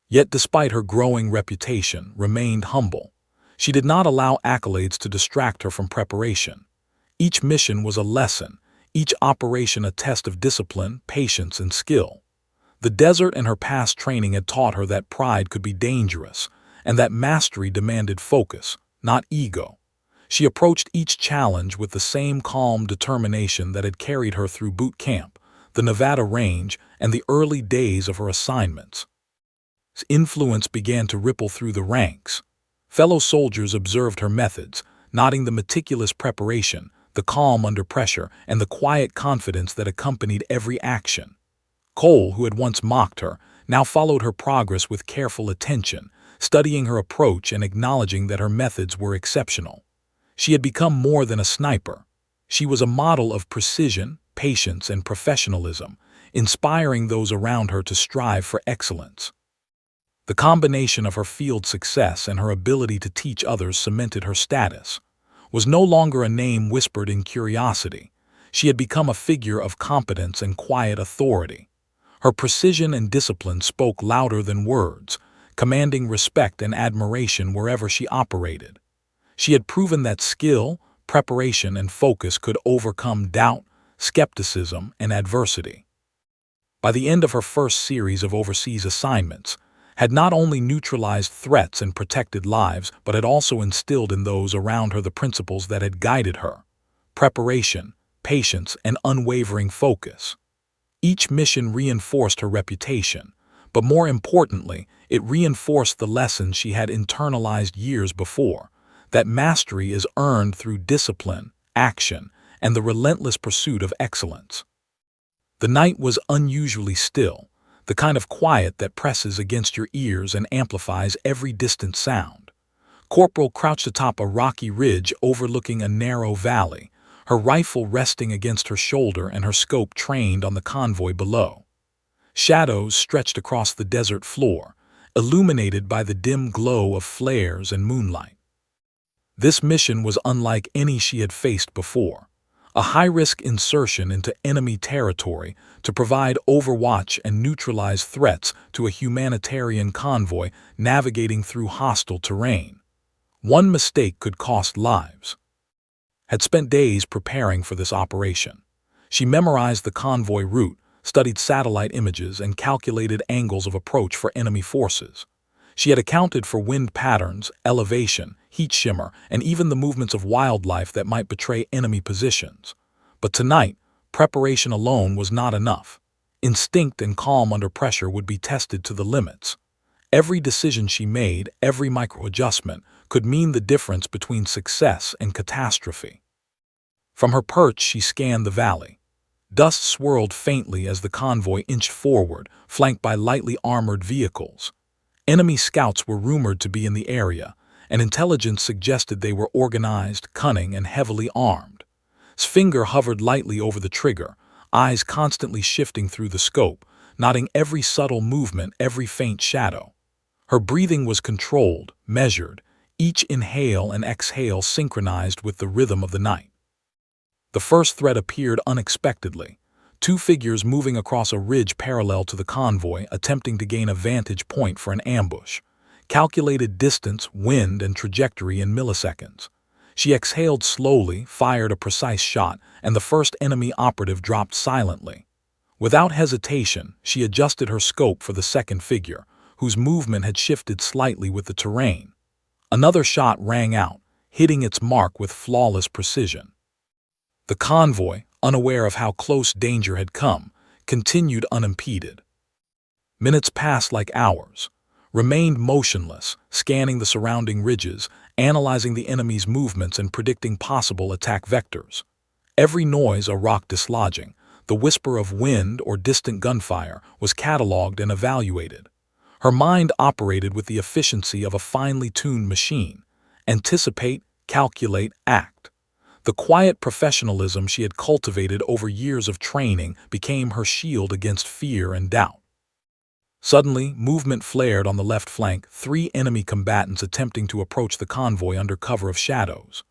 Yet despite her growing reputation, remained humble. She did not allow accolades to distract her from preparation. Each mission was a lesson, each operation a test of discipline, patience, and skill. The desert and her past training had taught her that pride could be dangerous, and that mastery demanded focus, not ego. She approached each challenge with the same calm determination that had carried her through boot camp, the Nevada range, and the early days of her assignments. Influence began to ripple through the ranks. Fellow soldiers observed her methods, noting the meticulous preparation, the calm under pressure, and the quiet confidence that accompanied every action. Cole, who had once mocked her, now followed her progress with careful attention, studying her approach and acknowledging that her methods were exceptional. She had become more than a sniper. She was a model of precision, patience, and professionalism, inspiring those around her to strive for excellence. The combination of her field success and her ability to teach others cemented her status. Was no longer a name whispered in curiosity. She had become a figure of competence and quiet authority. Her precision and discipline spoke louder than words, commanding respect and admiration wherever she operated. She had proven that skill, preparation, and focus could overcome doubt, skepticism, and adversity. By the end of her first series of overseas assignments, had not only neutralized threats and protected lives, but had also instilled in those around her the principles that had guided her: preparation, patience, and unwavering focus. Each mission reinforced her reputation, but more importantly, it reinforced the lessons she had internalized years before, that mastery is earned through discipline, action, and the relentless pursuit of excellence. The night was unusually still, the kind of quiet that presses against your ears and amplifies every distant sound. Corporal crouched atop a rocky ridge overlooking a narrow valley, her rifle resting against her shoulder and her scope trained on the convoy below. Shadows stretched across the desert floor, illuminated by the dim glow of flares and moonlight. This mission was unlike any she had faced before. A high-risk insertion into enemy territory to provide overwatch and neutralize threats to a humanitarian convoy navigating through hostile terrain. One mistake could cost lives. Had spent days preparing for this operation. She memorized the convoy route, studied satellite images, and calculated angles of approach for enemy forces. She had accounted for wind patterns, elevation, heat shimmer, and even the movements of wildlife that might betray enemy positions. But tonight, preparation alone was not enough. Instinct and calm under pressure would be tested to the limits. Every decision she made, every micro-adjustment, could mean the difference between success and catastrophe. From her perch, she scanned the valley. Dust swirled faintly as the convoy inched forward, flanked by lightly armored vehicles. Enemy scouts were rumored to be in the area, and intelligence suggested they were organized, cunning, and heavily armed. His finger hovered lightly over the trigger, eyes constantly shifting through the scope, noting every subtle movement, every faint shadow. Her breathing was controlled, measured, each inhale and exhale synchronized with the rhythm of the night. The first threat appeared unexpectedly. Two figures moving across a ridge parallel to the convoy, attempting to gain a vantage point for an ambush. Calculated distance, wind, and trajectory in milliseconds. She exhaled slowly, fired a precise shot, and the first enemy operative dropped silently. Without hesitation, she adjusted her scope for the second figure, whose movement had shifted slightly with the terrain. Another shot rang out, hitting its mark with flawless precision. The convoy, unaware of how close danger had come, continued unimpeded. Minutes passed like hours, remained motionless, scanning the surrounding ridges, analyzing the enemy's movements and predicting possible attack vectors. Every noise a rock dislodging, the whisper of wind or distant gunfire, was catalogued and evaluated. Her mind operated with the efficiency of a finely tuned machine. Anticipate, calculate, act. The quiet professionalism she had cultivated over years of training became her shield against fear and doubt. Suddenly, movement flared on the left flank, three enemy combatants attempting to approach the convoy under cover of shadows.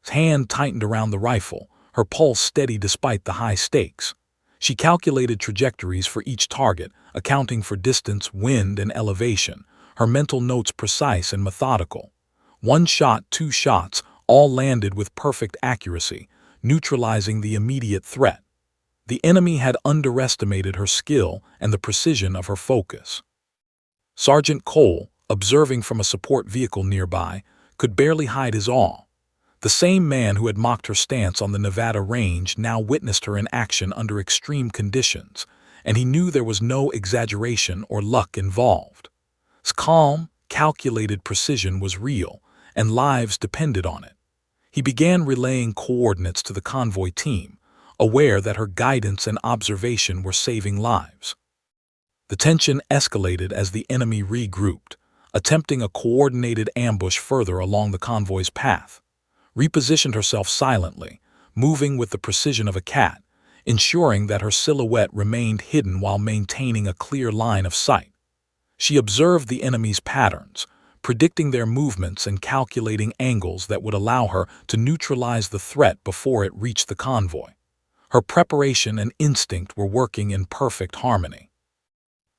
His hand tightened around the rifle, her pulse steady despite the high stakes. She calculated trajectories for each target, accounting for distance, wind, and elevation, her mental notes precise and methodical. One shot, two shots, all landed with perfect accuracy, neutralizing the immediate threat. The enemy had underestimated her skill and the precision of her focus. Sergeant Cole, observing from a support vehicle nearby, could barely hide his awe. The same man who had mocked her stance on the Nevada range now witnessed her in action under extreme conditions, and he knew there was no exaggeration or luck involved. His calm, calculated precision was real, and lives depended on it. He began relaying coordinates to the convoy team, aware that her guidance and observation were saving lives. The tension escalated as the enemy regrouped, attempting a coordinated ambush further along the convoy's path. Repositioned herself silently, moving with the precision of a cat, ensuring that her silhouette remained hidden while maintaining a clear line of sight. She observed the enemy's patterns, predicting their movements and calculating angles that would allow her to neutralize the threat before it reached the convoy. Her preparation and instinct were working in perfect harmony.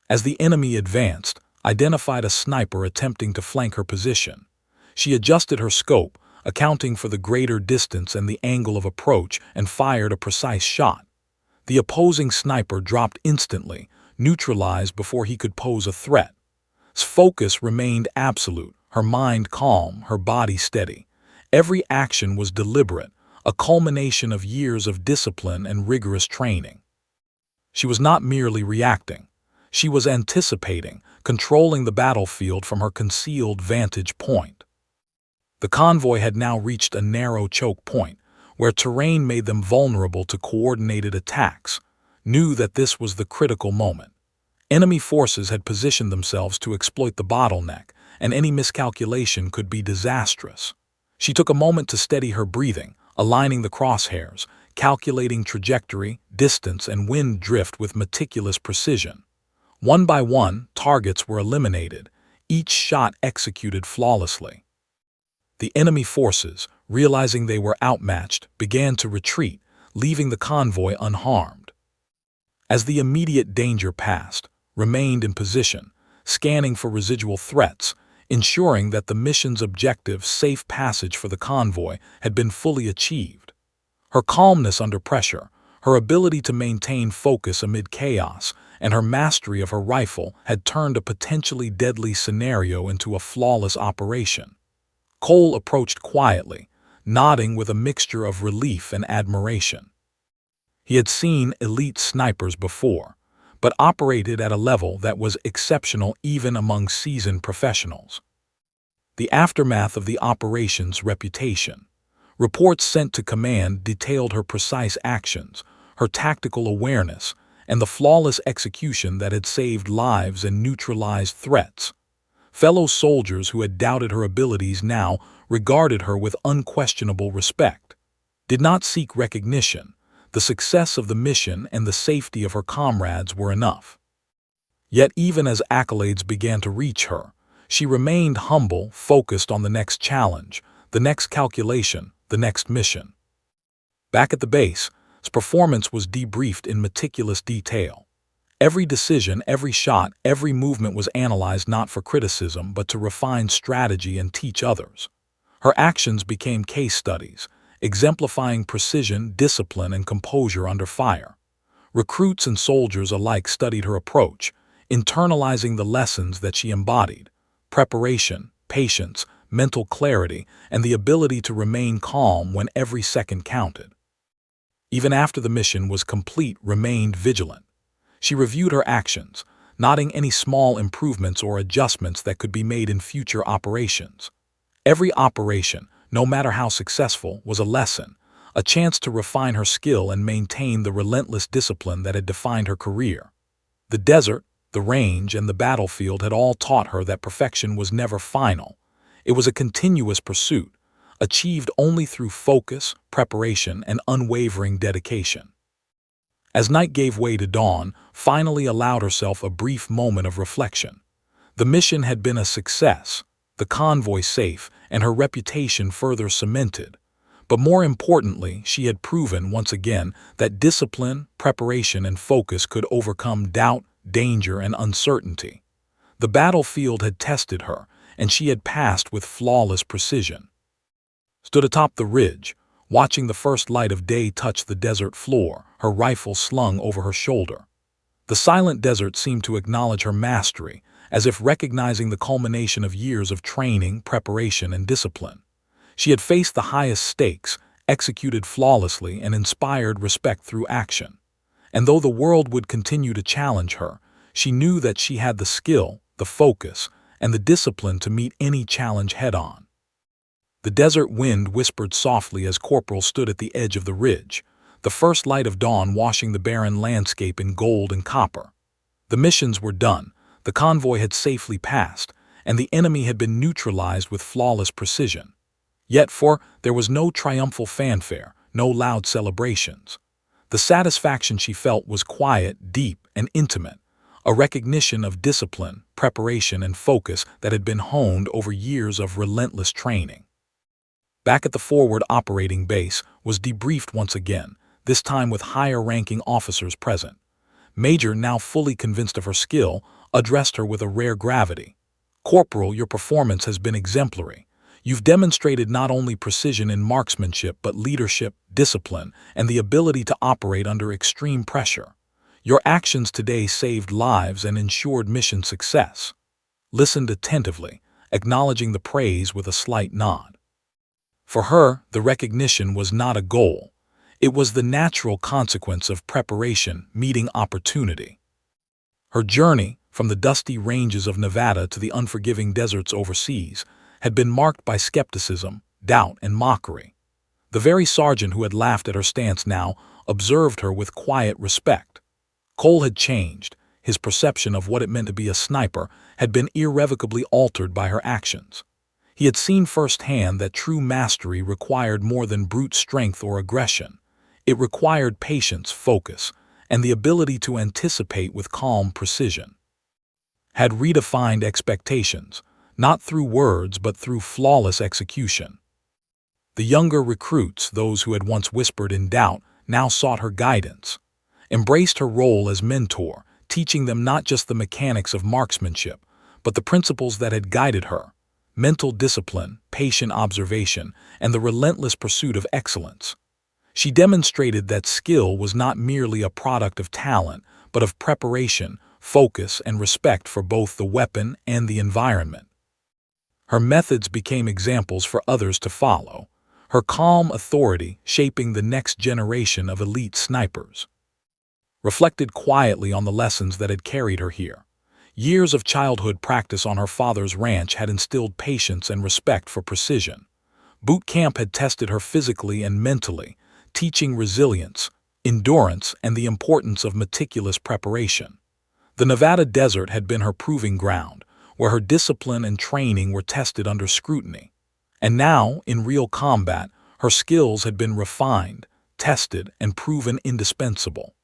As the enemy advanced, identified a sniper attempting to flank her position. She adjusted her scope, accounting for the greater distance and the angle of approach, and fired a precise shot. The opposing sniper dropped instantly, neutralized before he could pose a threat. His focus remained absolute, her mind calm, her body steady. Every action was deliberate, a culmination of years of discipline and rigorous training. She was not merely reacting. She was anticipating, controlling the battlefield from her concealed vantage point. The convoy had now reached a narrow choke point, where terrain made them vulnerable to coordinated attacks. Knew that this was the critical moment. Enemy forces had positioned themselves to exploit the bottleneck, and any miscalculation could be disastrous. She took a moment to steady her breathing, aligning the crosshairs, calculating trajectory, distance, and wind drift with meticulous precision. One by one, targets were eliminated, each shot executed flawlessly. The enemy forces, realizing they were outmatched, began to retreat, leaving the convoy unharmed. As the immediate danger passed, remained in position, scanning for residual threats, ensuring that the mission's objective, safe passage for the convoy, had been fully achieved. Her calmness under pressure, her ability to maintain focus amid chaos, and her mastery of her rifle had turned a potentially deadly scenario into a flawless operation. Cole approached quietly, nodding with a mixture of relief and admiration. He had seen elite snipers before, but operated at a level that was exceptional even among seasoned professionals. The aftermath of the operation's reputation. Reports sent to command detailed her precise actions, her tactical awareness, and the flawless execution that had saved lives and neutralized threats. Fellow soldiers who had doubted her abilities now regarded her with unquestionable respect. Did not seek recognition. The success of the mission and the safety of her comrades were enough. Yet even as accolades began to reach her, she remained humble, focused on the next challenge, the next calculation, the next mission. Back at the base, his performance was debriefed in meticulous detail. Every decision, every shot, every movement was analyzed not for criticism but to refine strategy and teach others. Her actions became case studies, exemplifying precision, discipline, and composure under fire. Recruits and soldiers alike studied her approach, internalizing the lessons that she embodied: preparation, patience, mental clarity, and the ability to remain calm when every second counted. Even after the mission was complete, remained vigilant. She reviewed her actions, noting any small improvements or adjustments that could be made in future operations. Every operation, no matter how successful, was a lesson, a chance to refine her skill and maintain the relentless discipline that had defined her career. The desert, the range, and the battlefield had all taught her that perfection was never final. It was a continuous pursuit, achieved only through focus, preparation, and unwavering dedication. As night gave way to dawn, finally allowed herself a brief moment of reflection. The mission had been a success, the convoy safe, and her reputation further cemented. But more importantly, she had proven once again that discipline, preparation, and focus could overcome doubt, danger, and uncertainty. The battlefield had tested her, and she had passed with flawless precision. Stood atop the ridge, watching the first light of day touch the desert floor, her rifle slung over her shoulder. The silent desert seemed to acknowledge her mastery, as if recognizing the culmination of years of training, preparation, and discipline. She had faced the highest stakes, executed flawlessly, and inspired respect through action. And though the world would continue to challenge her, she knew that she had the skill, the focus, and the discipline to meet any challenge head-on. The desert wind whispered softly as Corporal stood at the edge of the ridge, the first light of dawn washing the barren landscape in gold and copper. The missions were done, the convoy had safely passed, and the enemy had been neutralized with flawless precision. Yet there was no triumphal fanfare, no loud celebrations. The satisfaction she felt was quiet, deep, and intimate, a recognition of discipline, preparation and focus that had been honed over years of relentless training. Back at the forward operating base was debriefed once again, this time with higher-ranking officers present. Major, now fully convinced of her skill, addressed her with a rare gravity. "Corporal, your performance has been exemplary. You've demonstrated not only precision in marksmanship but leadership, discipline, and the ability to operate under extreme pressure. Your actions today saved lives and ensured mission success." Listened attentively, acknowledging the praise with a slight nod. For her, the recognition was not a goal. It was the natural consequence of preparation meeting opportunity. Her journey, from the dusty ranges of Nevada to the unforgiving deserts overseas, had been marked by skepticism, doubt, and mockery. The very sergeant who had laughed at her stance now observed her with quiet respect. Cole had changed. His perception of what it meant to be a sniper had been irrevocably altered by her actions. He had seen firsthand that true mastery required more than brute strength or aggression. It required patience, focus, and the ability to anticipate with calm precision. Had redefined expectations, not through words but through flawless execution. The younger recruits, those who had once whispered in doubt, now sought her guidance, embraced her role as mentor, teaching them not just the mechanics of marksmanship, but the principles that had guided her: mental discipline, patient observation, and the relentless pursuit of excellence. She demonstrated that skill was not merely a product of talent, but of preparation, focus, and respect for both the weapon and the environment. Her methods became examples for others to follow, her calm authority shaping the next generation of elite snipers. Reflected quietly on the lessons that had carried her here. Years of childhood practice on her father's ranch had instilled patience and respect for precision. Boot camp had tested her physically and mentally, teaching resilience, endurance, and the importance of meticulous preparation. The Nevada desert had been her proving ground, where her discipline and training were tested under scrutiny. And now, in real combat, her skills had been refined, tested, and proven indispensable.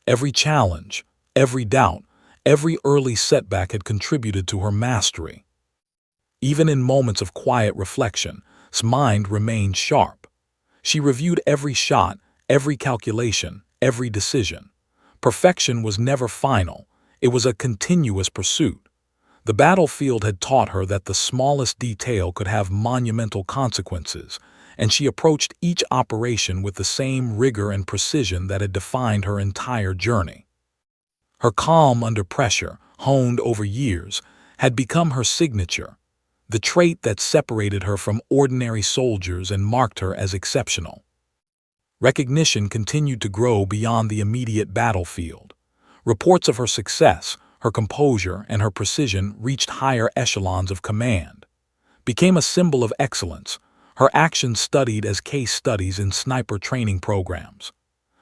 Every challenge, every doubt, every early setback had contributed to her mastery. Even in moments of quiet reflection, her mind remained sharp. She reviewed every shot, every calculation, every decision. Perfection was never final. It was a continuous pursuit. The battlefield had taught her that the smallest detail could have monumental consequences, and she approached each operation with the same rigor and precision that had defined her entire journey. Her calm under pressure, honed over years, had become her signature, the trait that separated her from ordinary soldiers and marked her as exceptional. Recognition continued to grow beyond the immediate battlefield. Reports of her success, her composure, and her precision reached higher echelons of command. Became a symbol of excellence, her actions studied as case studies in sniper training programs.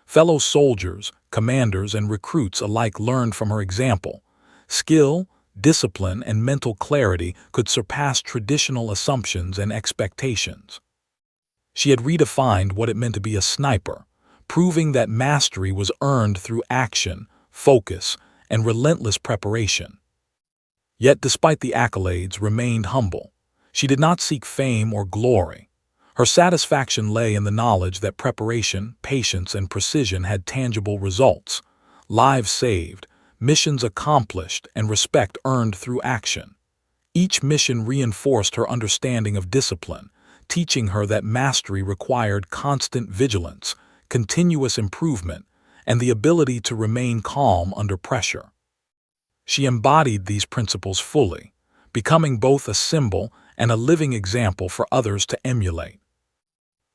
Fellow soldiers, commanders, and recruits alike learned from her example. Skill, discipline, and mental clarity could surpass traditional assumptions and expectations. She had redefined what it meant to be a sniper, proving that mastery was earned through action, focus, and relentless preparation. Yet, despite the accolades, remained humble. She did not seek fame or glory. Her satisfaction lay in the knowledge that preparation, patience, and precision had tangible results: lives saved, missions accomplished, and respect earned through action. Each mission reinforced her understanding of discipline, teaching her that mastery required constant vigilance, continuous improvement, and the ability to remain calm under pressure. She embodied these principles fully, becoming both a symbol and a living example for others to emulate.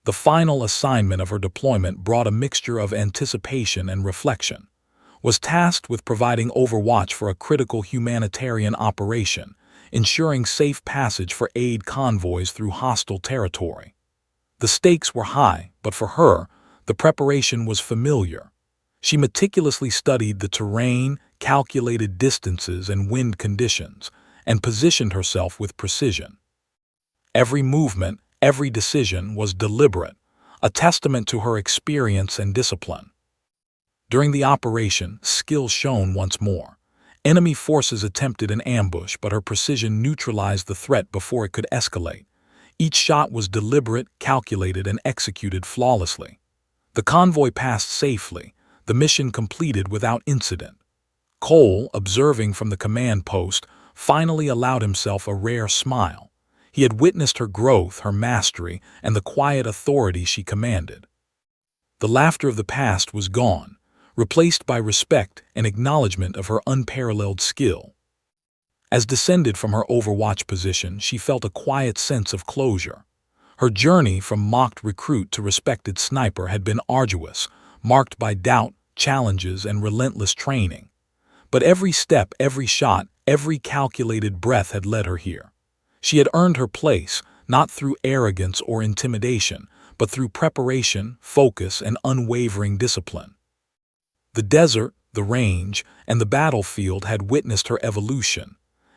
The final assignment of her deployment brought a mixture of anticipation and reflection. Was tasked with providing overwatch for a critical humanitarian operation, ensuring safe passage for aid convoys through hostile territory. The stakes were high, but for her, the preparation was familiar. She meticulously studied the terrain, calculated distances and wind conditions, and positioned herself with precision. Every movement, every decision was deliberate, a testament to her experience and discipline. During the operation, skill shone once more. Enemy forces attempted an ambush, but her precision neutralized the threat before it could escalate. Each shot was deliberate, calculated, and executed flawlessly. The convoy passed safely, the mission completed without incident. Cole, observing from the command post, finally allowed himself a rare smile. He had witnessed her growth, her mastery, and the quiet authority she commanded. The laughter of the past was gone, replaced by respect and acknowledgement of her unparalleled skill. As descended from her overwatch position, she felt a quiet sense of closure. Her journey from mocked recruit to respected sniper had been arduous, marked by doubt, challenges, and relentless training. But every step, every shot, every calculated breath had led her here. She had earned her place, not through arrogance or intimidation, but through preparation, focus, and unwavering discipline. The desert, the range, and the battlefield had witnessed her evolution,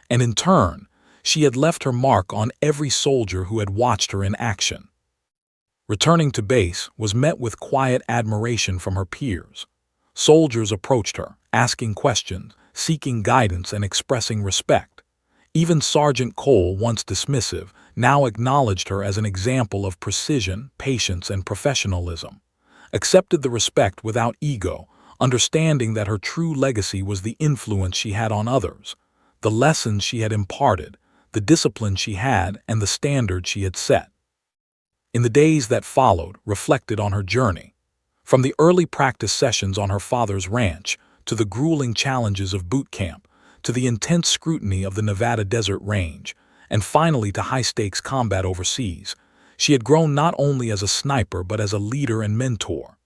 and in turn, she had left her mark on every soldier who had watched her in action. Returning to base was met with quiet admiration from her peers. Soldiers approached her, asking questions, seeking guidance, and expressing respect. Even Sergeant Cole, once dismissive, now acknowledged her as an example of precision, patience, and professionalism. Accepted the respect without ego, understanding that her true legacy was the influence she had on others, the lessons she had imparted, the discipline she had, and the standard she had set. In the days that followed, reflected on her journey. From the early practice sessions on her father's ranch, to the grueling challenges of boot camp, to the intense scrutiny of the Nevada desert range, and finally to high-stakes combat overseas, she had grown not only as a sniper but as a leader and mentor.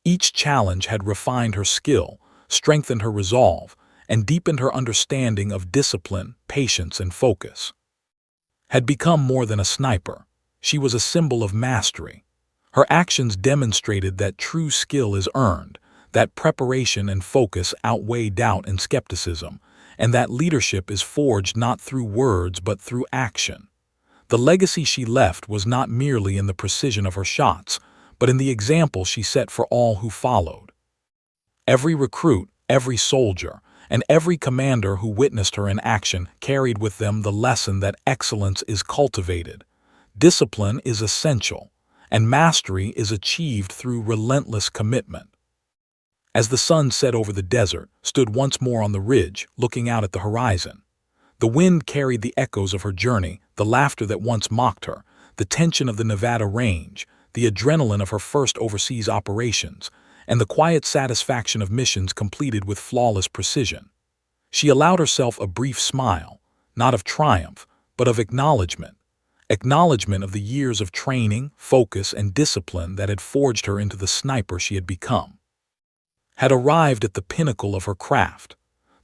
Each challenge had refined her skill, strengthened her resolve, and deepened her understanding of discipline, patience, and focus. Had become more than a sniper, she was a symbol of mastery. Her actions demonstrated that true skill is earned, that preparation and focus outweigh doubt and skepticism, and that leadership is forged not through words but through action. The legacy she left was not merely in the precision of her shots, but in the example she set for all who followed. Every recruit, every soldier, and every commander who witnessed her in action carried with them the lesson that excellence is cultivated, discipline is essential, and mastery is achieved through relentless commitment. As the sun set over the desert, stood once more on the ridge, looking out at the horizon. The wind carried the echoes of her journey, the laughter that once mocked her, the tension of the Nevada range, the adrenaline of her first overseas operations, and the quiet satisfaction of missions completed with flawless precision. She allowed herself a brief smile, not of triumph, but of acknowledgement. Acknowledgement of the years of training, focus, and discipline that had forged her into the sniper she had become. Had arrived at the pinnacle of her craft.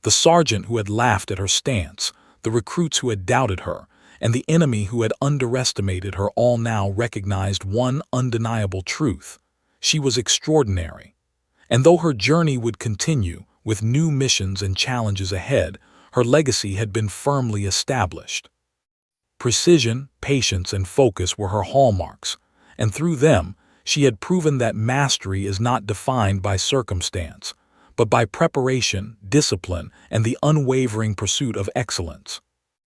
The sergeant who had laughed at her stance, the recruits who had doubted her, and the enemy who had underestimated her all now recognized one undeniable truth. She was extraordinary. And though her journey would continue, with new missions and challenges ahead, her legacy had been firmly established. Precision, patience, and focus were her hallmarks, and through them, she had proven that mastery is not defined by circumstance, but by preparation, discipline, and the unwavering pursuit of excellence.